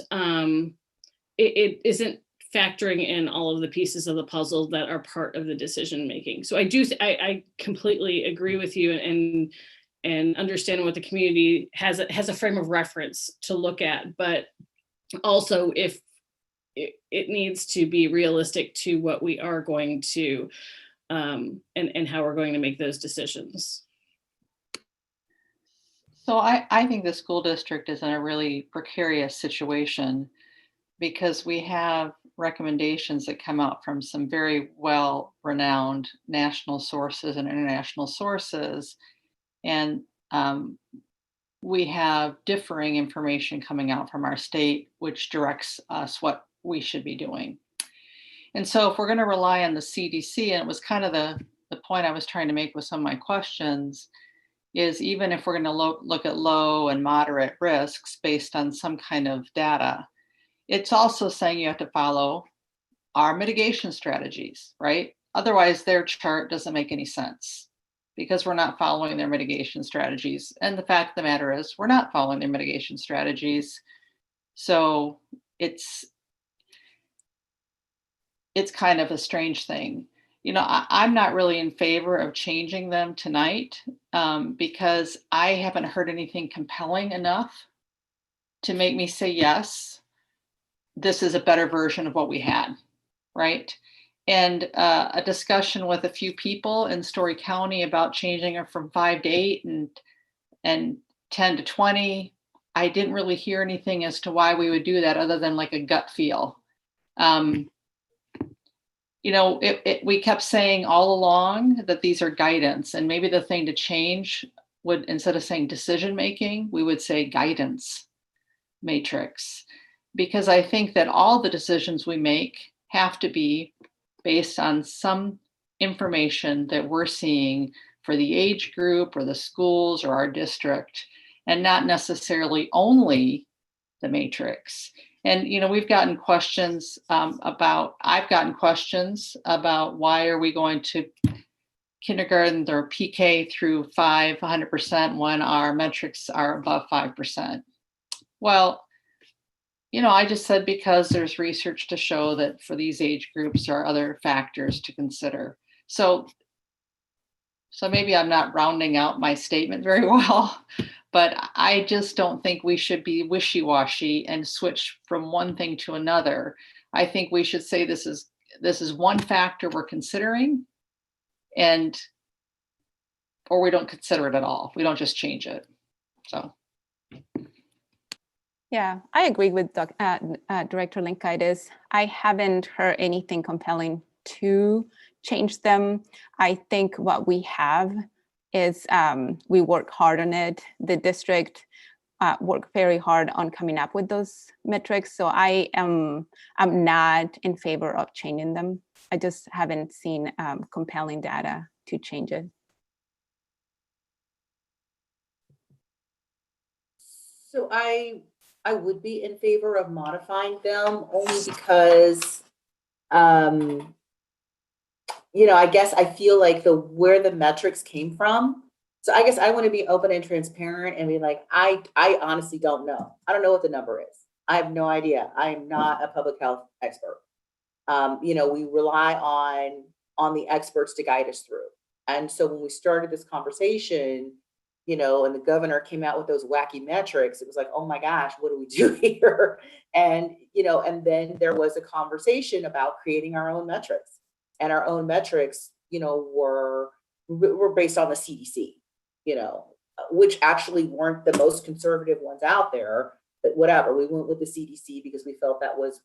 it isn't factoring in all of the pieces of the puzzle that are part of the decision making. So I completely agree with you and understand what the community has a frame of reference to look at, but also if it needs to be realistic to what we are going to and how we're going to make those decisions. So I think the school district is in a really precarious situation because we have recommendations that come out from some very well-renowned national sources and international sources. And we have differing information coming out from our state, which directs us what we should be doing. And so if we're going to rely on the CDC, and it was kind of the point I was trying to make with some of my questions, is even if we're going to look at low and moderate risks based on some kind of data, it's also saying you have to follow our mitigation strategies, right? Otherwise, their chart doesn't make any sense because we're not following their mitigation strategies. And the fact of the matter is, we're not following their mitigation strategies. So it's kind of a strange thing. You know, I'm not really in favor of changing them tonight because I haven't heard anything compelling enough to make me say, yes, this is a better version of what we had, right? And a discussion with a few people in Story County about changing it from 5 to 8 and 10 to 20. I didn't really hear anything as to why we would do that other than like a gut feel. You know, we kept saying all along that these are guidance, and maybe the thing to change would, instead of saying decision making, we would say guidance matrix. Because I think that all the decisions we make have to be based on some information that we're seeing for the age group or the schools or our district, and not necessarily only the matrix. And, you know, we've gotten questions I've gotten questions about why are we going to kindergarten or PK through 100% when our metrics are above 5%. Well, you know, I just said because there's research to show that for these age groups there are other factors to consider. So maybe I'm not rounding out my statement very well, but I just don't think we should be wishy-washy and switch from one thing to another. I think we should say this is one factor we're considering, or we don't consider it at all. We don't just change it. So. Yeah, I agree with Director Linkaitis. I haven't heard anything compelling to change them. I think what we have is we work hard on it. The district worked very hard on coming up with those metrics. So I'm not in favor of changing them. I just haven't seen compelling data to change it. So I would be in favor of modifying them only because, you know, I guess I feel like where the metrics came from. So I guess I want to be open and transparent and be like, I honestly don't know. I don't know what the number is. I have no idea. I am not a public health expert. You know, we rely on the experts to guide us through. And so when we started this conversation, you know, and the governor came out with those wacky metrics, it was like, oh my gosh, what do we do here? And, you know, and then there was a conversation about creating our own metrics. And our own metrics, you know, were based on the CDC, you know, which actually weren't the most conservative ones out there, but whatever, we went with the CDC because we felt that was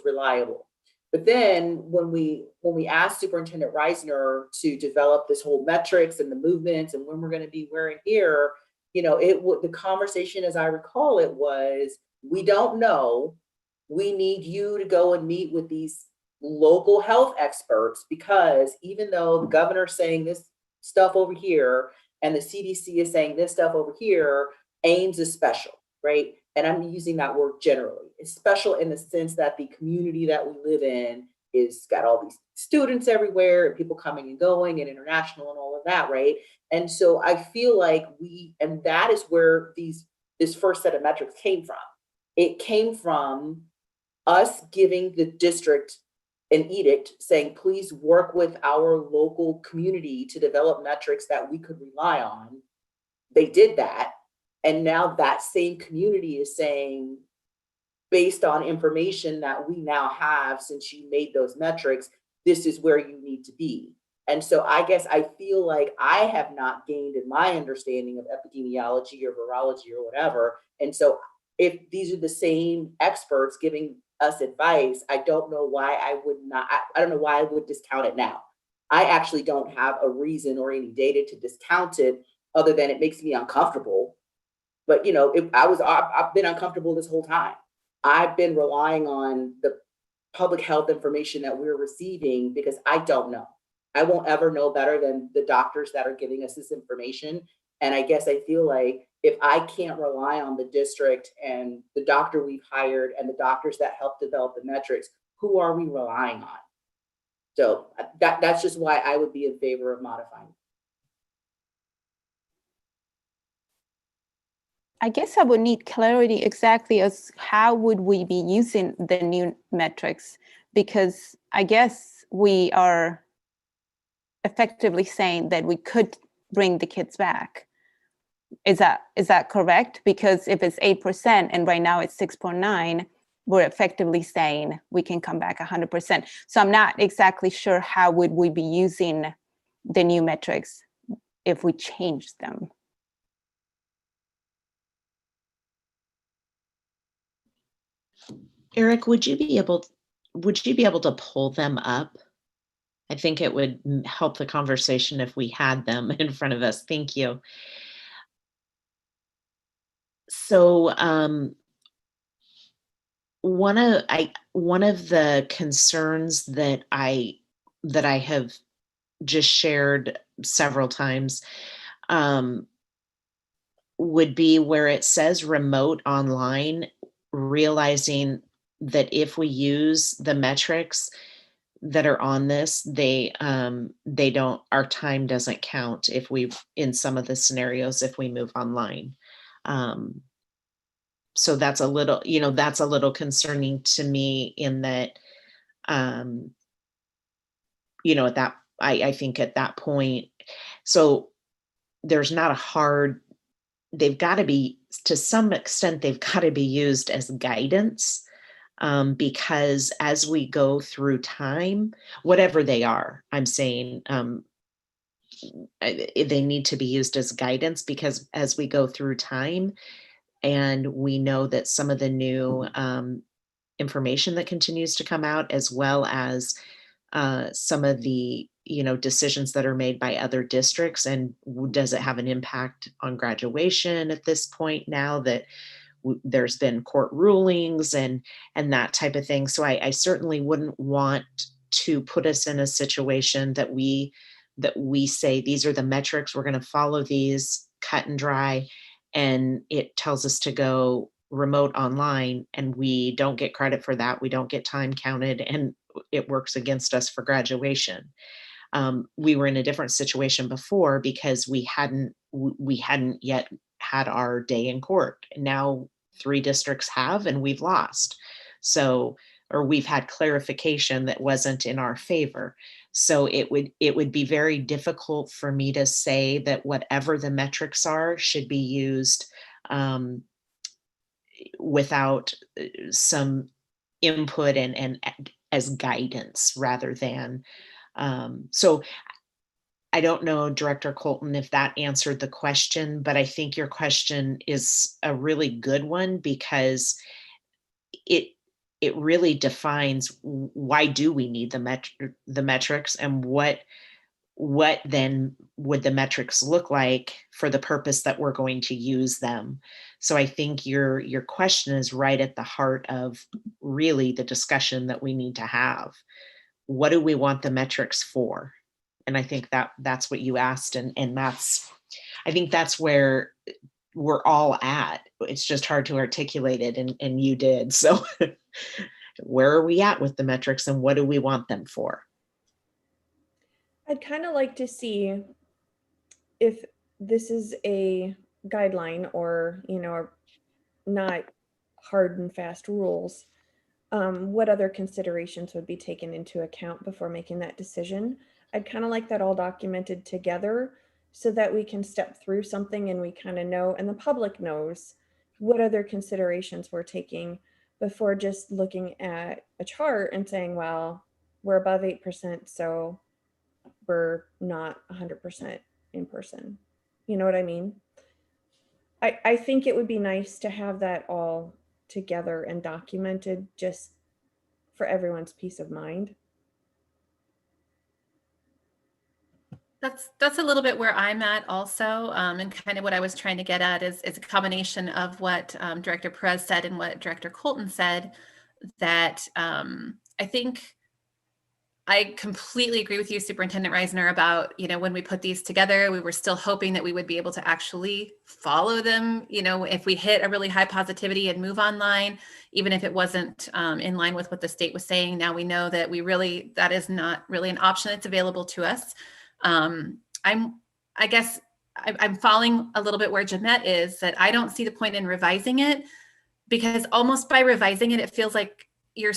reliable. But then when we asked Superintendent Reisner to develop this whole metrics and the movements and when we're going to be where and here, you know, the conversation, as I recall it, was, we don't know. We need you to go and meet with these local health experts, because even though the governor's saying this stuff over here and the CDC is saying this stuff over here, Ames is special, right? And I'm using that word generally. It's special in the sense that the community that we live in is got all these students everywhere and people coming and going and international and all of that, right? And so I feel like and that is where this first set of metrics came from. It came from us giving the district an edict saying, please work with our local community to develop metrics that we could rely on. They did that. And now that same community is saying, based on information that we now have since you made those metrics, this is where you need to be. And so I guess I feel like I have not gained in my understanding of epidemiology or virology or whatever. And so if these are the same experts giving us advice, I don't know why I would not, I don't know why I would discount it now. I actually don't have a reason or any data to discount it other than it makes me uncomfortable. But you know, I've been uncomfortable this whole time. I've been relying on the public health information that we're receiving because I don't know. I won't ever know better than the doctors that are giving us this information. And I guess I feel like if I can't rely on the district and the doctor we've hired and the doctors that help develop the metrics, who are we relying on? So that's just why I would be in favor of modifying. I guess I would need clarity exactly as how would we be using the new metrics, because I guess we are effectively saying that we could bring the kids back. Is that correct? Because if it's 8% and right now it's 6.9, we're effectively saying we can come back 100%. So I'm not exactly sure how would we be using the new metrics if we changed them. Eric, would you be able to pull them up? I think it would help the conversation if we had them in front of us. Thank you. So one of the concerns that I have just shared several times would be where it says remote online, realizing that if we use the metrics that are on this, they don't, our time doesn't count if in some of the scenarios, if we move online. So that's a little concerning to me in that, at that, I think at that point, so there's not a hard, they've got to be, to some extent, they've got to be used as guidance, because as we go through time, whatever they are, I'm saying, they need to be used as guidance, because as we go through time and we know that some of the new information that continues to come out, as well as some of the decisions that are made by other districts, and does it have an impact on graduation at this point now that there's been court rulings and that type of thing. So I certainly wouldn't want to put us in a situation that we say these are the metrics, we're going to follow these cut and dry, and it tells us to go remote online and we don't get credit for that, we don't get time counted, and it works against us for graduation. We were in a different situation before because we hadn't yet had our day in court. Now 3 districts have, and we've lost. So, or we've had clarification that wasn't in our favor. So it would be very difficult for me to say that whatever the metrics are should be used without some input and as guidance rather than, so I don't know, Director Colton, if that answered the question, but I think your question is a really good one, because it really defines why do we need the metrics, and what then would the metrics look like for the purpose that we're going to use them. So I think your question is right at the heart of really the discussion that we need to have. what do we want the metrics for? And I think that's what you asked. And I think that's where we're all at. It's just hard to articulate it, and you did. So where are we at with the metrics, and what do we want them for? I'd kind of like to see if this is a guideline or, not hard and fast rules, what other considerations would be taken into account before making that decision. I'd kind of like that all documented together so that we can step through something and we kind of know, and the public knows what other considerations we're taking before just looking at a chart and saying, well, we're above 8%, so we're not 100% in person. You know what I mean? I think it would be nice to have that all together and documented just for everyone's peace of mind. That's a little bit where I'm at also, and kind of what I was trying to get at is a combination of what Director Perez said and what Director Colton said, that I think I completely agree with you, Superintendent Reisner, about, when we put these together, we were still hoping that we would be able to actually follow them. If we hit a really high positivity and move online, even if it wasn't in line with what the state was saying, now we know that that is not really an option that's available to us. I guess I'm falling a little bit where Jeanette is, that I don't see the point in revising it, because almost by revising it, it feels like you're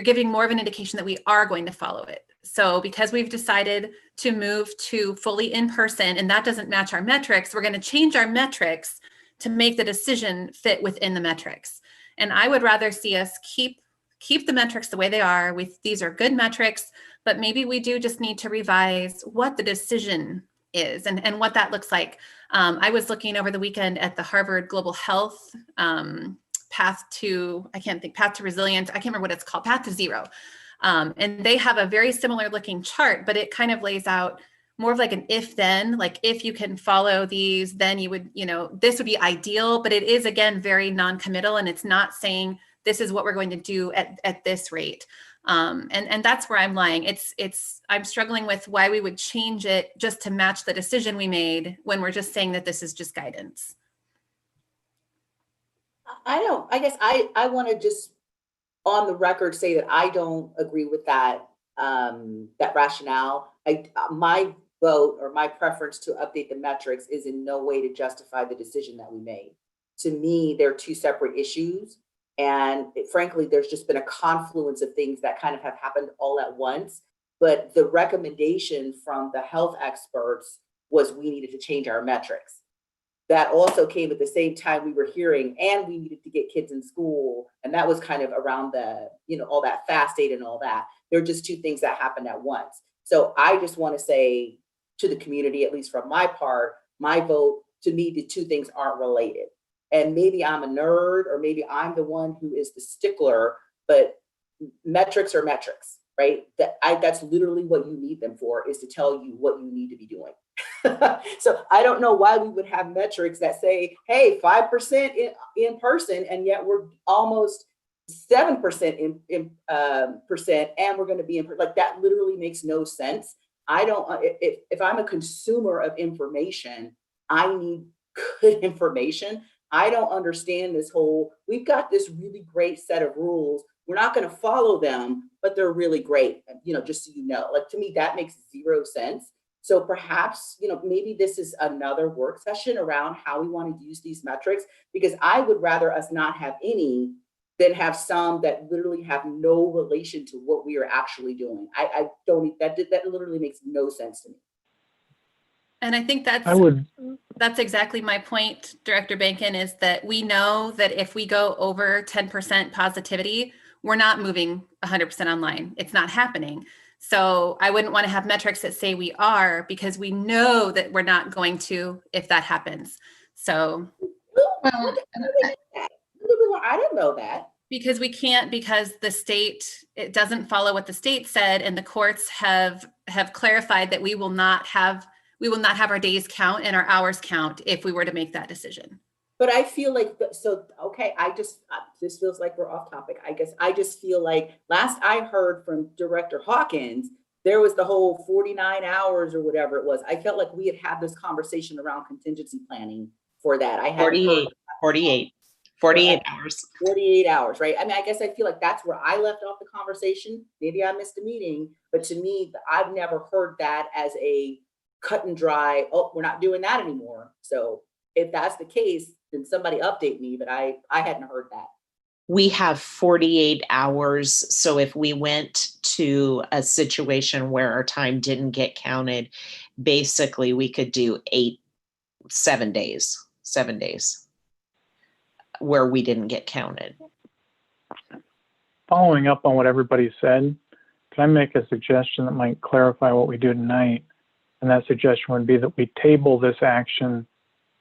giving more of an indication that we are going to follow it. So because we've decided to move to fully in person and that doesn't match our metrics, we're going to change our metrics to make the decision fit within the metrics. And I would rather see us keep the metrics the way they are. These are good metrics, but maybe we do just need to revise what the decision is and what that looks like. I was looking over the weekend at the Harvard Global Health path to resilience. I can't remember what it's called, path to zero. And they have a very similar looking chart, but it kind of lays out more of like an if then, like if you can follow these, then you would, this would be ideal, but it is again, very non-committal, and it's not saying this is what we're going to do at this rate. And that's where I'm lying. I'm struggling with why we would change it just to match the decision we made when we're just saying that this is just guidance. I guess I want to just on the record say that I don't agree with that rationale. My vote or my preference to update the metrics is in no way to justify the decision that we made. To me, they're two separate issues. And frankly, there's just been a confluence of things that kind of have happened all at once. But the recommendation from the health experts was we needed to change our metrics. That also came at the same time we were hearing, and we needed to get kids in school. And that was kind of around the, all that fast data and all that. They're just two things that happened at once. So I just want to say to the community, at least from my part, my vote, to me, the two things aren't related. And maybe I'm a nerd, or maybe I'm the one who is the stickler, but metrics are metrics, right? That's literally what you need them for, is to tell you what you need to be doing. So I don't know why we would have metrics that say, hey, 5% in person, and yet we're almost 7% in percent, and we're going to be in, like, that literally makes no sense. I don't, if I'm a consumer of information, I need good information. I don't understand this whole, we've got this really great set of rules. We're not going to follow them, but they're really great. Just so you know, like, to me, that makes zero sense. So perhaps, maybe this is another work session around how we want to use these metrics, because I would rather us not have any than have some that literally have no relation to what we are actually doing. I don't, that literally makes no sense to me. And I think that's exactly my point, Director Bankin, is that we know that if we go over 10% positivity, we're not moving 100% online. It's not happening. So I wouldn't want to have metrics that say we are, because we know that we're not going to if that happens. So I didn't know that. Because we can't, because the state, it doesn't follow what the state said, and the courts have clarified that we will not have our days count and our hours count if we were to make that decision. But I feel like, so, okay, this feels like we're off topic. I guess I just feel like last I heard from Director Hawkins, there was the whole 49 hours or whatever it was. I felt like we had this conversation around contingency planning for that. I had 48 hours. 48 hours, right? I mean, I guess I feel like that's where I left off the conversation. Maybe I missed a meeting, but to me, I've never heard that as a cut and dry, oh, we're not doing that anymore. So if that's the case, then somebody update me, but I hadn't heard that. We have 48 hours. So if we went to a situation where our time didn't get counted, basically we could do 7 days where we didn't get counted. Following up on what everybody said, can I make a suggestion that might clarify what we do tonight? And that suggestion would be that we table this action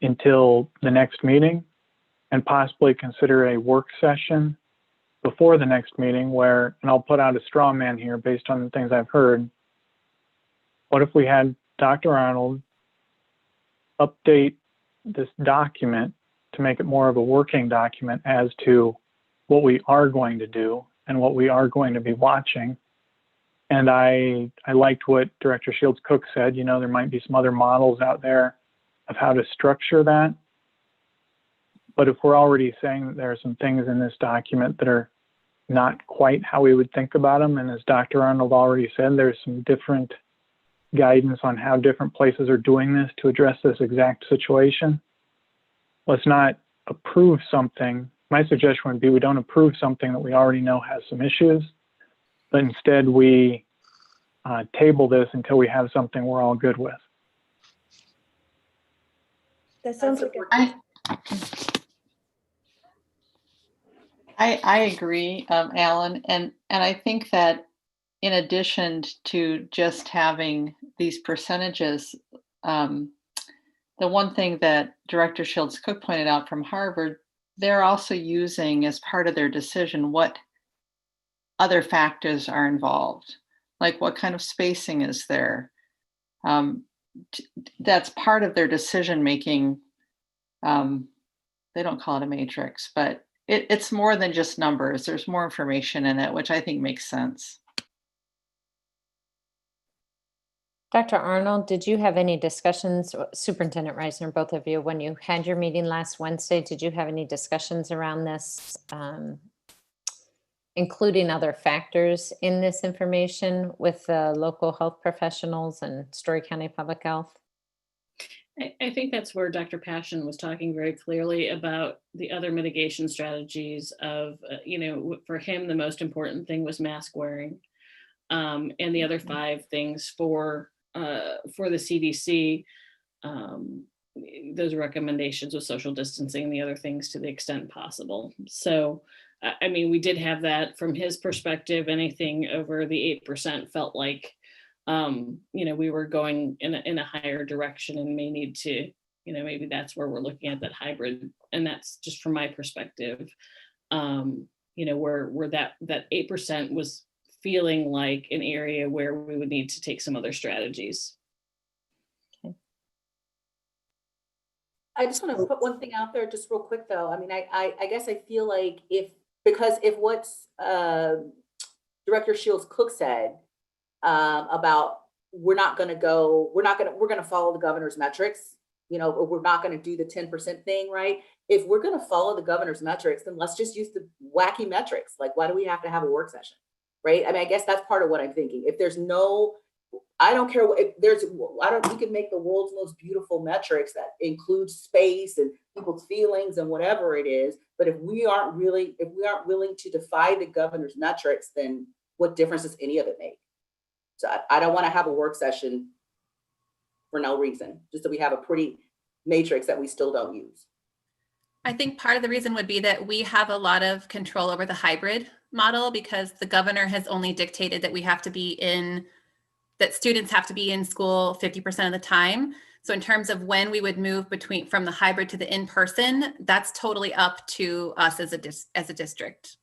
until the next meeting and possibly consider a work session before the next meeting where, and I'll put out a straw man here based on the things I've heard. What if we had Dr. Arnold update this document to make it more of a working document as to what we are going to do and what we are going to be watching? And I liked what Director Shields Cook said. You know, there might be some other models out there of how to structure that. But if we're already saying that there are some things in this document that are not quite how we would think about them, and as Dr. Arnold already said, there's some different guidance on how different places are doing this to address this exact situation. Let's not approve something. My suggestion would be we don't approve something that we already know has some issues, but instead we table this until we have something we're all good with. That sounds like I agree, Alan, and I think that in addition to just having these percentages, the one thing that Director Shields Cook pointed out from Harvard, they're also using as part of their decision what other factors are involved, like what kind of spacing is there. That's part of their decision making. They don't call it a matrix, but it's more than just numbers. There's more information in it, which I think makes sense. Dr. Arnold, did you have any discussions, Superintendent Reisner, both of you, when you had your meeting last Wednesday, did you have any discussions around this, including other factors in this information with local health professionals and Story County Public Health? I think that's where Dr. Passion was talking very clearly about the other mitigation strategies of, for him, the most important thing was mask wearing. And the other 5 things for the CDC, those recommendations with social distancing, the other things to the extent possible. So, I mean, we did have that from his perspective. Anything over the 8% felt like, we were going in a higher direction and may need to, maybe that's where we're looking at that hybrid. And that's just from my perspective, where that 8% was feeling like an area where we would need to take some other strategies. Okay. I just want to put one thing out there just real quick though. I mean, I guess I feel like if what's Director Shields Cook said about we're going to follow the governor's metrics, we're not going to do the 10% thing, right? If we're going to follow the governor's metrics, then let's just use the wacky metrics. Like, why do we have to have a work session? Right? I mean, I guess that's part of what I'm thinking. If there's I don't care we can make the world's most beautiful metrics that include space and people's feelings and whatever it is. But if we aren't willing to defy the governor's metrics, then what difference does any of it make? So I don't want to have a work session for no reason, just that we have a pretty matrix that we still don't use. I think part of the reason would be that we have a lot of control over the hybrid model because the governor has only dictated that that students have to be in school 50% of the time. So in terms of when we would move from the hybrid to the in-person, that's totally up to us as a district.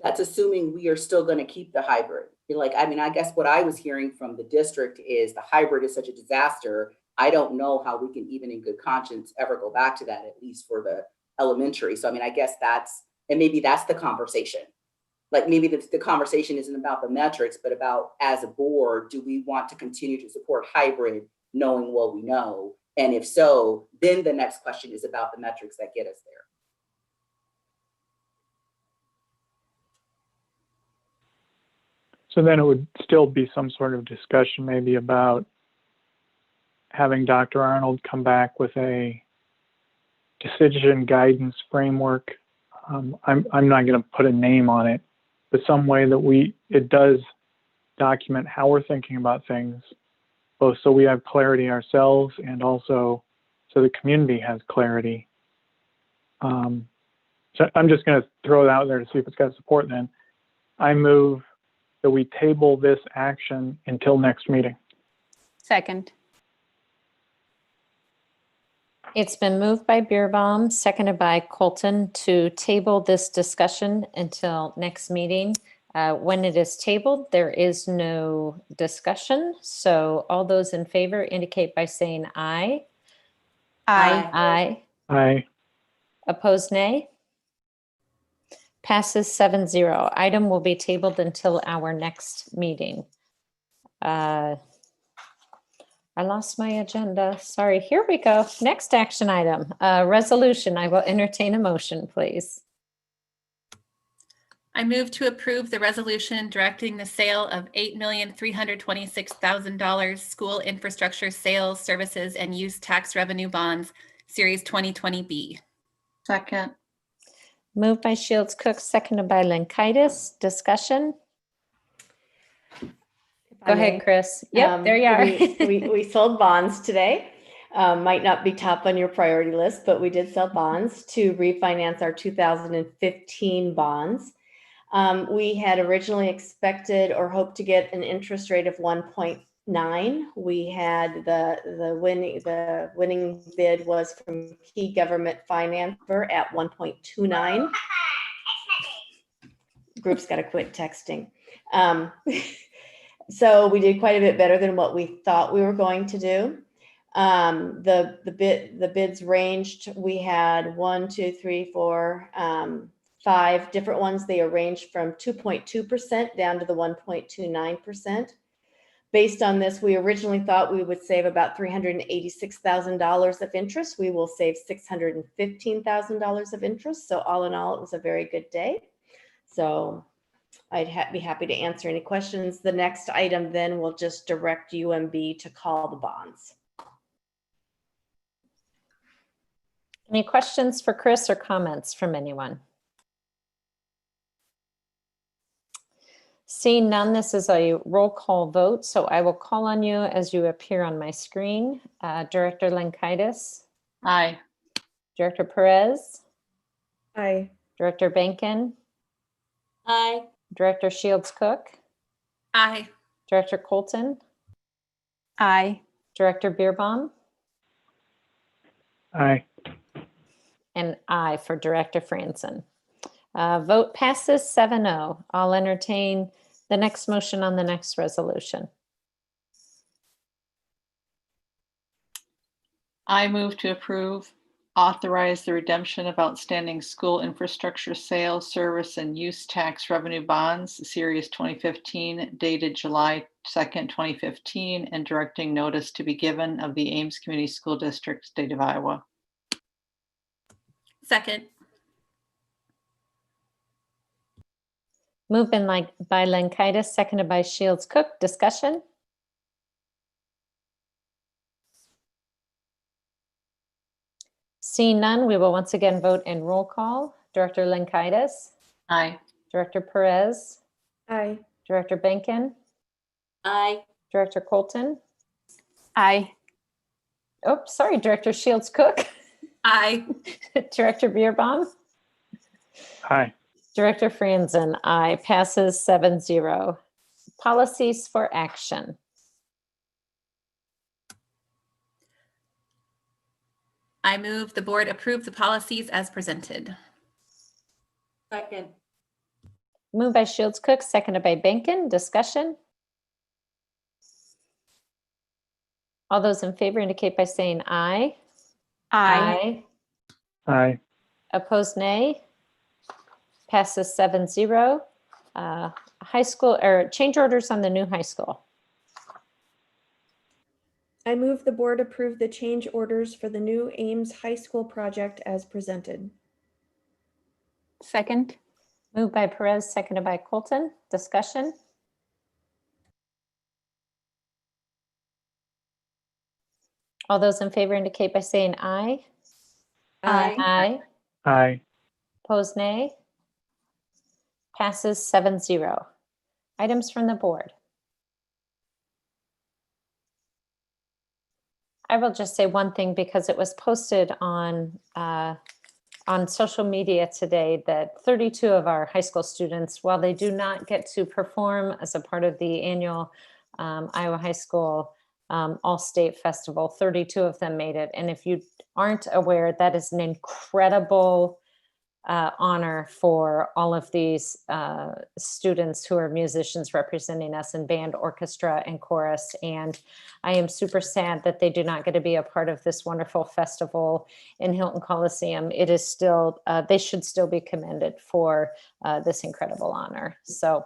That's assuming we are still going to keep the hybrid. I guess what I was hearing from the district is the hybrid is such a disaster. I don't know how we can even in good conscience ever go back to that, at least for the elementary. So I mean, I guess maybe that's the conversation. Like maybe the conversation isn't about the metrics, but about, as a board, do we want to continue to support hybrid, knowing what we know? And if so, then the next question is about the metrics that get us there. So then it would still be some sort of discussion maybe about having Dr. Arnold come back with a decision guidance framework. I'm not going to put a name on it, but some way that it does document how we're thinking about things, both so we have clarity ourselves and also so the community has clarity. So I'm just going to throw it out there to see if it's got support then. I move that we table this action until next meeting. Second. It's been moved by Beerbaum, seconded by Colton, to table this discussion until next meeting. When it is tabled, there is no discussion. So all those in favor indicate by saying aye. Aye. Aye. Aye. Opposed, nay. Passes 7-0. Item will be tabled until our next meeting. I lost my agenda. Sorry. Here we go. Next action item, resolution. I will entertain a motion, please. I move to approve the resolution directing the sale of $8,326,000 school infrastructure sales, services, and use tax revenue bonds, Series 2020B. Second. Moved by Shields Cook, seconded by Lenkaitis. Discussion? Go ahead, Chris. Yep, there you are. we sold bonds today. Might not be top on your priority list, but we did sell bonds to refinance our 2015 bonds. We had originally expected or hoped to get an interest rate of 1.9. We had the winning bid was from Key Government Financer at 1.29. Group's got to quit texting. So we did quite a bit better than what we thought we were going to do. The bids ranged. We had 5 different ones. They ranged from 2.2% down to the 1.29%. Based on this, we originally thought we would save about $386,000 of interest. We will save $615,000 of interest. So all in all, it was a very good day. So I'd be happy to answer any questions. The next item then will just direct UMB to call the bonds. Any questions for Chris or comments from anyone? Seeing none, this is a roll call vote, so I will call on you as you appear on my screen. Director Lenkaitis. Aye. Director Perez. Aye. Director Benkin. Aye. Director Shields Cook. Aye. Director Colton. Aye. Director Beerbaum. Aye. And aye for Director Franson. Vote passes 7-0. I'll entertain the next motion on the next resolution. I move to approve, authorize the redemption of outstanding school infrastructure sales, service, and use tax revenue bonds, Series 2015, dated July 2nd, 2015, and directing notice to be given of the Ames Community School District, State of Iowa. Second. Moved by Lenkaitis, seconded by Shields Cook. Discussion? Seeing none, we will once again vote in roll call. Director Lenkaitis. Aye. Director Perez. Aye. Director Benkin. Aye. Director Colton. Aye. Oh, sorry, Director Shields Cook. Aye. Director Beerbaum. Aye. Director Franzen, aye. Passes 7-0. Policies for action. I move the board approve the policies as presented. Second. Moved by Shields Cook, seconded by Benkin. Discussion? All those in favor indicate by saying aye. Aye. Aye. Opposed, nay. Passes 7-0. High school, or change orders on the new high school. I move the board approve the change orders for the new Ames High School project as presented. Second. Moved by Perez, seconded by Colton. Discussion? All those in favor indicate by saying aye. Aye. Aye. Aye. Opposed, nay. Passes 7-0. Items from the board. I will just say one thing because it was posted on social media today that 32 of our high school students, while they do not get to perform as a part of the annual Iowa High School All-State Festival, 32 of them made it. And if you aren't aware, that is an incredible honor for all of these students who are musicians representing us in band, orchestra, and chorus. And I am super sad that they do not get to be a part of this wonderful festival in Hilton Coliseum. It is still, they should still be commended for this incredible honor. So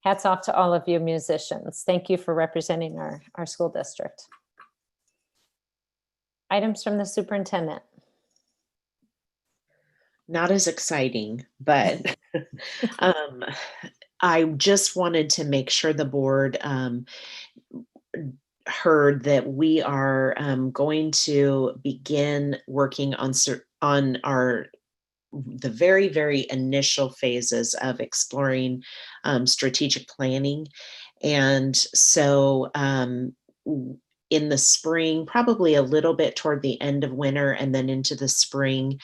hats off to all of you musicians. Thank you for representing our school district. Items from the superintendent. Not as exciting, but I just wanted to make sure the board heard that we are going to begin working on the very, very initial phases of exploring strategic planning. And so in the spring, probably a little bit toward the end of winter and then into the spring,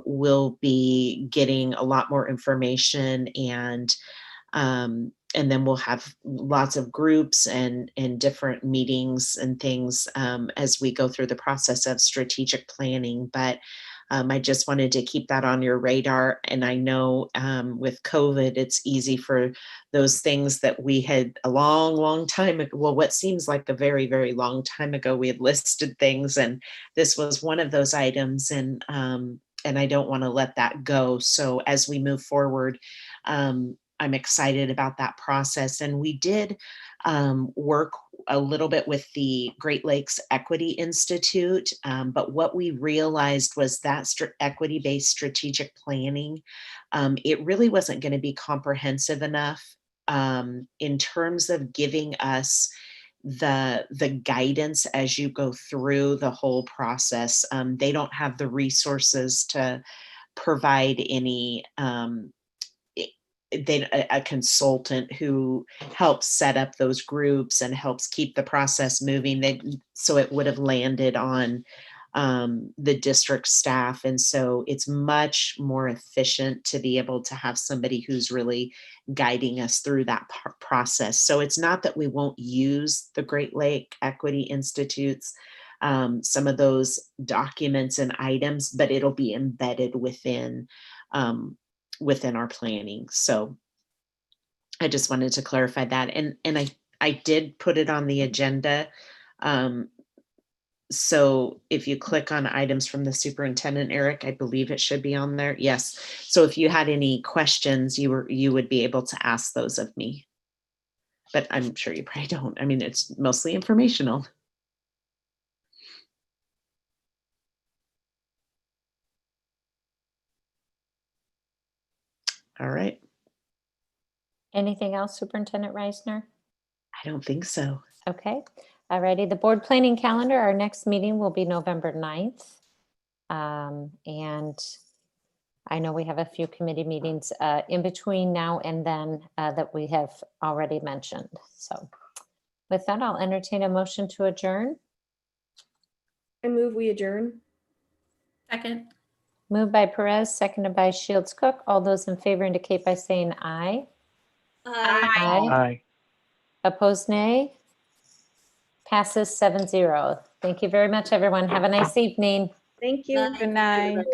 we'll be getting a lot more information, and then we'll have lots of groups and different meetings and things as we go through the process of strategic planning. But I just wanted to keep that on your radar. And I know with COVID, it's easy for those things that we had a long, long time ago. Well, what seems like a very, very long time ago, we had listed things, and this was one of those items. And I don't want to let that go. So as we move forward, I'm excited about that process. And we did work a little bit with the Great Lakes Equity Institute, but what we realized was that equity-based strategic planning, it really wasn't going to be comprehensive enough in terms of giving us the guidance as you go through the whole process. They don't have the resources to provide any a consultant who helps set up those groups and helps keep the process moving. So it would have landed on the district staff. And so it's much more efficient to be able to have somebody who's really guiding us through that process. So it's not that we won't use the Great Lake Equity Institute's some of those documents and items, but it'll be embedded within our planning. So I just wanted to clarify that. And I did put it on the agenda. So if you click on items from the superintendent, Eric, I believe it should be on there. Yes. So if you had any questions, you would be able to ask those of me. But I'm sure you probably don't. I mean, it's mostly informational. All right. Anything else, Superintendent Reisner? I don't think so. Okay. Alrighty. The board planning calendar, our next meeting will be November 9th. And I know we have a few committee meetings in between now and then that we have already mentioned. So with that, I'll entertain a motion to adjourn. I move we adjourn. Second. Moved by Perez, seconded by Shields Cook. All those in favor indicate by saying aye. Aye. Aye. Opposed, nay. Passes 7-0. Thank you very much, everyone. Have a nice evening. Thank you. Good night.